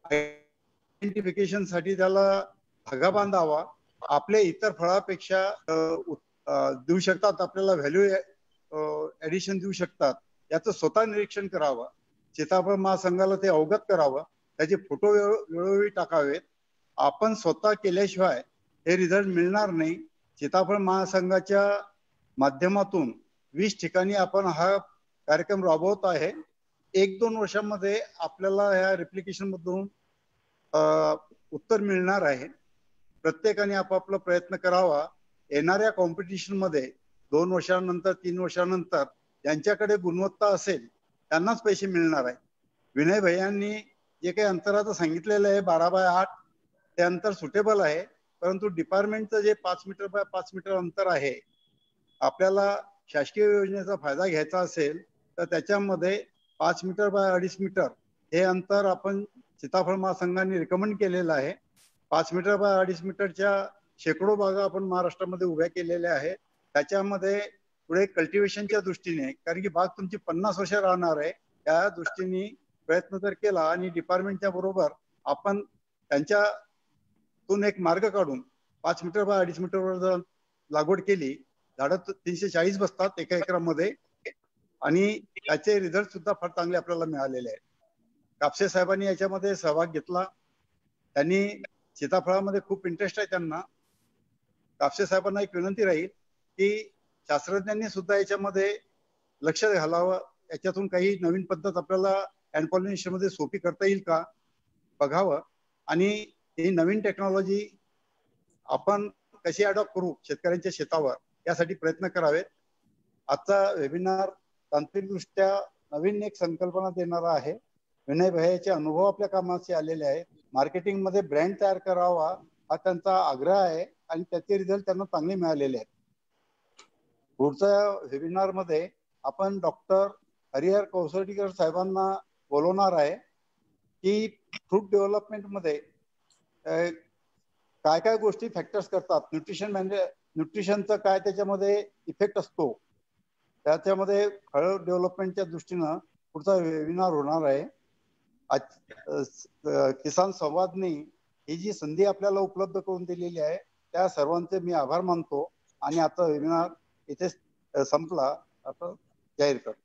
आयडेंटिफिकेशन साठी त्याला धागा बांधावा. आपले इतर फळापेक्षा देऊ शकतात, आपल्याला व्हॅल्यू ऍडिशन देऊ शकतात, याचं स्वतः निरीक्षण करावं. सीताफळ महासंघाला ते अवगत करावं, त्याचे फोटो वेळोवेळी टाकावेत. आपण स्वतः केल्याशिवाय हे रिझल्ट मिळणार नाही. सीताफळ महासंघाच्या माध्यमातून 20 ठिकाणी आपण हा कार्यक्रम राबवत आहे. 1-2 वर्षांमध्ये आपल्याला या रेप्लिकेशन मधून उत्तर मिळणार आहे. प्रत्येकाने आपापला प्रयत्न करावा. येणाऱ्या कॉम्पिटिशन मध्ये 2 वर्षांनंतर, 3 वर्षांनंतर ज्यांच्याकडे गुणवत्ता असेल त्यांनाच पैसे मिळणार आहे. विनय भैयांनी जे काही अंतराचं सांगितलेलं आहे 12x8, ते अंतर सुटेबल आहे, परंतु डिपार्टमेंटचं जे 5 मीटर बाय 5 मीटर अंतर आहे, आपल्याला शासकीय योजनेचा फायदा घ्यायचा असेल तर त्याच्यामध्ये 5 मीटर बाय 2.5 मीटर हे अंतर आपण सीताफळ महासंघाने रिकमेंड केलेलं आहे. 5 मीटर बाय 2.5 मीटरच्या शेकडो बागा आपण महाराष्ट्रामध्ये उभ्या केलेल्या आहेत. त्याच्यामध्ये पुढे कल्टिवेशनच्या दृष्टीने, कारण की बाग तुमची 50 वर्ष राहणार आहे, त्या दृष्टीने प्रयत्न जर केला आणि डिपार्टमेंटच्या बरोबर आपण त्यांच्या त्यातून एक मार्ग काढून 5 मीटर बाय 2.5 मीटरवर जर लागवड केली, झाडं 340 बसतात एका एकरामध्ये आणि त्याचे रिझल्ट सुद्धा फार चांगले आपल्याला मिळालेले आहेत. कापसे साहेबांनी याच्यामध्ये सहभाग घेतला. त्यांनी सीताफळामध्ये खूप इंटरेस्ट आहे त्यांना. कापसे साहेबांना एक विनंती राहील की शास्त्रज्ञांनी सुद्धा याच्यामध्ये लक्ष घालावं, याच्यातून काही नवीन पद्धत आपल्याला हँड पॉलिनेशन मध्ये सोपी करता येईल का बघावं आणि ही नवीन टेक्नॉलॉजी आपण कशी अडॉप्ट करू शेतकऱ्यांच्या शेतावर यासाठी प्रयत्न करावेत. आजचा वेबिनार तांत्रिकदृष्ट्या नवीन एक संकल्पना देणारा आहे. विनय भैयाचे अनुभव आपल्या कामाचे आलेले आहे. मार्केटिंग मध्ये ब्रँड तयार करावा हा त्यांचा आग्रह आहे आणि त्याचे रिझल्ट त्यांना चांगले मिळालेले आहेत. पुढच्या वेबिनार मध्ये आपण डॉक्टर हरिहर कौसडीकर साहेबांना बोलवणार आहे की फ्रूट डेव्हलपमेंट मध्ये काय काय गोष्टी फॅक्टर्स करतात, न्यूट्रिशनचा काय त्याच्यामध्ये इफेक्ट असतो, त्याच्यामध्ये फळ डेव्हलपमेंटच्या दृष्टीनं पुढचा वेबिनार होणार आहे. किसान संवादनी ही जी संधी आपल्याला उपलब्ध करून दिलेली आहे त्या सर्वांचे मी आभार मानतो आणि आता वेबिनार इथे संपला आता जाहीर करतो.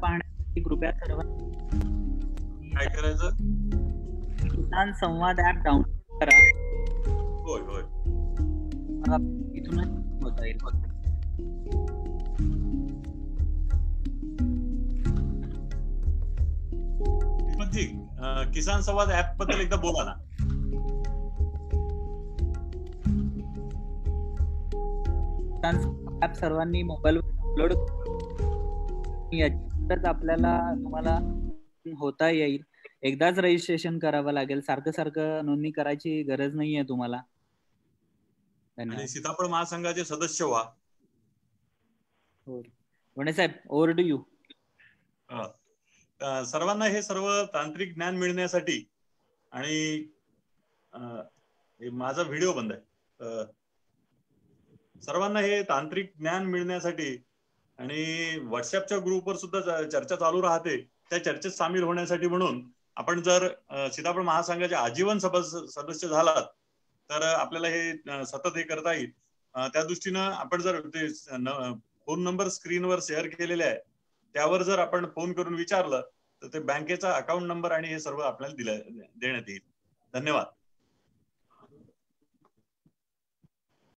पाहण्यासाठी कृपया सर्व काय करायचं, किसान संवाद ऍप डाउनलोड करा. होय होय इथूनच होता येईल. किसान संवाद ऍप बद्दल एकदा बोला ना. किसान ऍप सर्वांनी मोबाईलवर डाउनलोड याच्यातच आपल्याला तुम्हाला होता येईल. एकदाच रजिस्ट्रेशन करावं लागेल, सारखं नोंदणी करायची गरज नाहीये तुम्हाला. आणि सीताफळ महासंघाचे सदस्य व्हा. वणे साहेब, ओव्हर टू यू. सर्वांना हे सर्व तांत्रिक ज्ञान मिळण्यासाठी आणि माझा व्हिडिओ बंद आहे. सर्वांना हे तांत्रिक ज्ञान मिळण्यासाठी आणि व्हॉट्सअपच्या ग्रुपवर सुद्धा चर्चा चालू राहते, त्या चर्चेत सामील होण्यासाठी म्हणून आपण जर सीताफळ महासंघाचे आजीवन सदस्य झालात तर आपल्याला हे सतत हे करता येईल. त्या दृष्टीनं आपण जर ते फोन नंबर स्क्रीनवर शेअर केलेले आहे त्यावर जर आपण फोन करून विचारलं तर ते बँकेचा अकाउंट नंबर आणि हे सर्व आपल्याला देण्यात येईल. धन्यवाद.